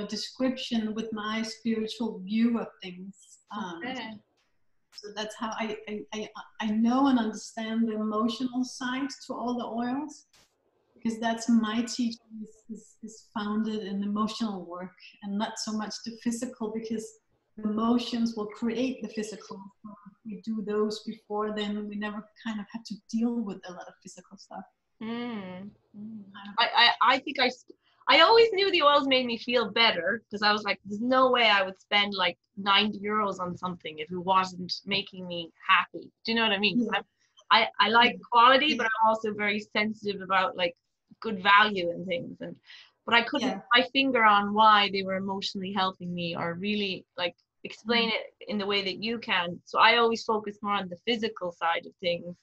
description with my spiritual view of things. So that's how I know and understand the emotional side to all the oils, because that's my teaching is founded in emotional work and not so much the physical, because the emotions will create the physical. So if we do those before, then we never kind of have to deal with a lot of physical stuff. Mm. I think I always knew the oils made me feel better, because I was like, there's no way I would spend like 90 euros on something if it wasn't making me happy. Do you know what I mean? Yeah. I like quality, but I'm also very sensitive about like good value and things. But I couldn't put my finger on why they were emotionally helping me, or really like explain it in the way that you can. So I always focus more on the physical side of things.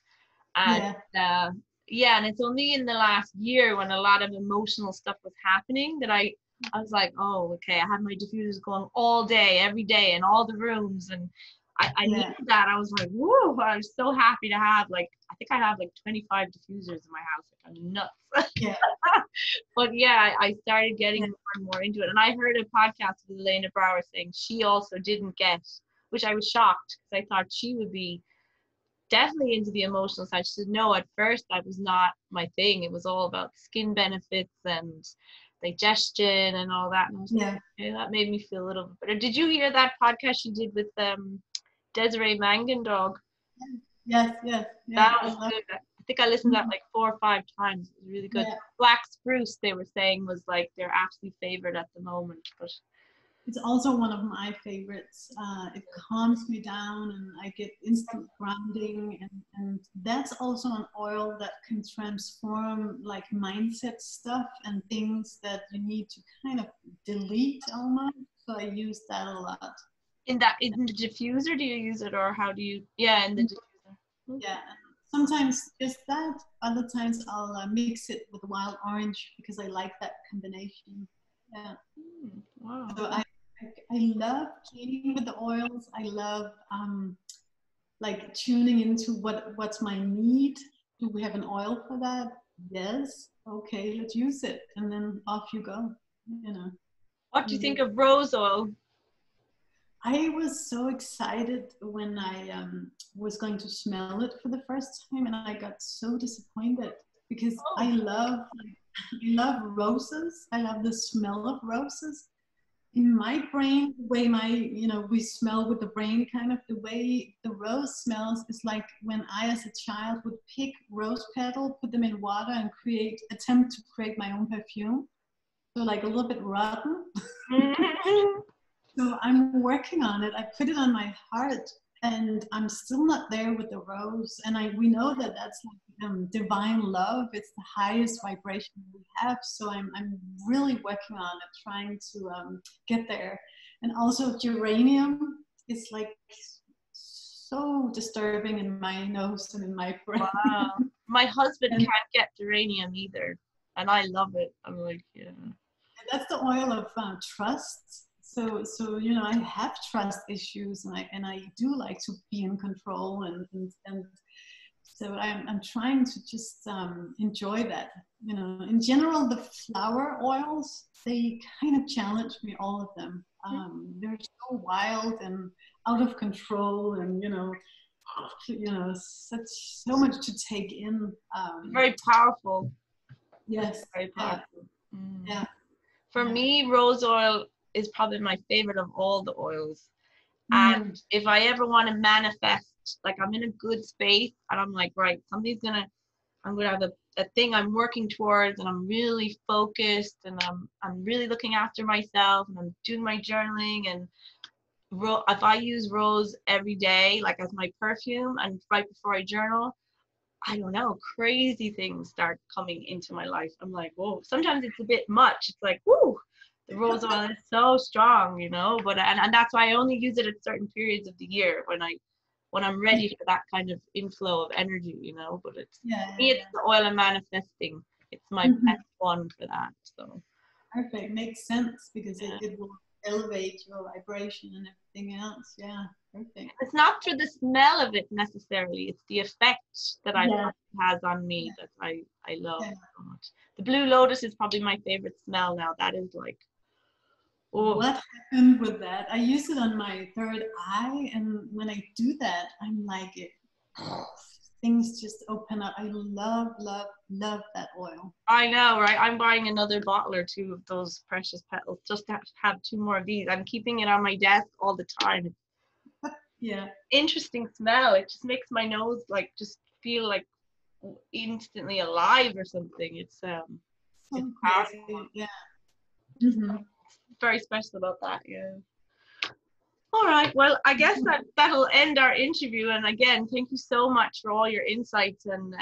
And and it's only in the last year, when a lot of emotional stuff was happening, that I was like, oh, okay, I had my diffusers going all day, every day, in all the rooms, and I needed that. I was like, whoa, I was so happy to have, like, I think I have like 25 diffusers in my house. Like, I'm nuts. Yeah. But yeah, I started getting more and more into it. And I heard a podcast with Elena Brower saying she also didn't get, which I was shocked, because I thought she would be definitely into the emotional side. She said, no, at first that was not my thing. It was all about skin benefits and digestion and all that. And I was like, okay, that made me feel a little bit better. Did you hear that podcast she did with Desiree Mangendog? Yes. That was good. I think I listened to that like 4 or 5 times. It was really good. Black Spruce, they were saying, was like their absolute favorite at the moment. But it's also one of my favorites. It calms me down and I get instant grounding, and that's also an oil that can transform like mindset stuff and things that you need to kind of delete almost. So I use that a lot. In the diffuser, do you use it, or how do you? Yeah, in the diffuser. Yeah, sometimes just that. Other times I'll mix it with wild orange, because I like that combination. Yeah. Wow. So I love cleaning with the oils. I love like tuning into what's my need. Do we have an oil for that? Yes. Okay, let's use it, and then off you go. You know. What do you think of rose oil? I was so excited when I was going to smell it for the first time, and I got so disappointed, because I love roses. I love the smell of roses. In my brain, the way we smell with the brain, kind of the way the rose smells is like when I, as a child, would pick rose petal, put them in water, and attempt to create my own perfume. So like a little bit rotten. So I'm working on it. I put it on my heart, and I'm still not there with the rose. And we know that that's like divine love. It's the highest vibration we have. So I'm really working on it, trying to get there. And also geranium is like so disturbing in my nose and in my brain. Wow. My husband can't get geranium either, and I love it. I'm like, yeah. And that's the oil of trust. So I have trust issues, and I do like to be in control, and so I'm trying to just enjoy that. In general, the flower oils, they kind of challenge me, all of them. They're so wild and out of control, and so much to take in. Very powerful. Yes. Very powerful. Yeah. For me, rose oil is probably my favorite of all the oils. And if I ever want to manifest, like I'm in a good space and I'm like, right, I'm gonna have a thing I'm working towards, and I'm really focused, and I'm really looking after myself, and I'm doing my journaling, and if I use rose every day, like as my perfume, and right before I journal, I don't know, crazy things start coming into my life. I'm like, whoa, sometimes it's a bit much. It's like, whoo, the rose oil is so strong, but and that's why I only use it at certain periods of the year, when I'm ready for that kind of inflow of energy, but it's it's the oil of manifesting. It's my best one for that. So perfect, makes sense, because it will elevate your vibration and everything else. Yeah, perfect. It's not through the smell of it necessarily, it's the effect that it has on me that I love so much. The Blue Lotus is probably my favorite smell now. That is like, what happened with that? I use it on my third eye, and when I do that, I'm like, it things just open up. I love, love, love that oil. I know, right? I'm buying another bottle or two of those precious petals just to have two more of these. I'm keeping it on my desk all the time. Yeah. Interesting smell. It just makes my nose like just feel like instantly alive or something. It's So powerful. great. Yeah. Mm-hmm. Very special about that. Yeah. All right. Well, I guess that'll end our interview. And again, thank you so much for all your insights. And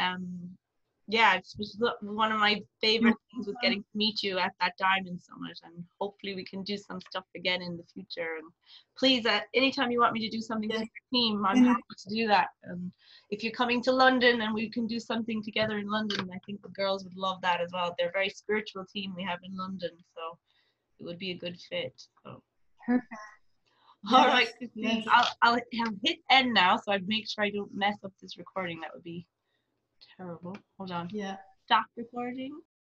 yeah, it was one of my favorite things was getting to meet you at that Diamond Summit. And hopefully we can do some stuff again in the future. And please, anytime you want me to do something for your team, I'm happy to do that. And if you're coming to London and we can do something together in London, I think the girls would love that as well. They're a very spiritual team we have in London, so it would be a good fit. So. Perfect. All right, Christine. Yes. I'll hit end now, so I make sure I don't mess up this recording. That would be terrible. Hold on. Yeah. Stop recording.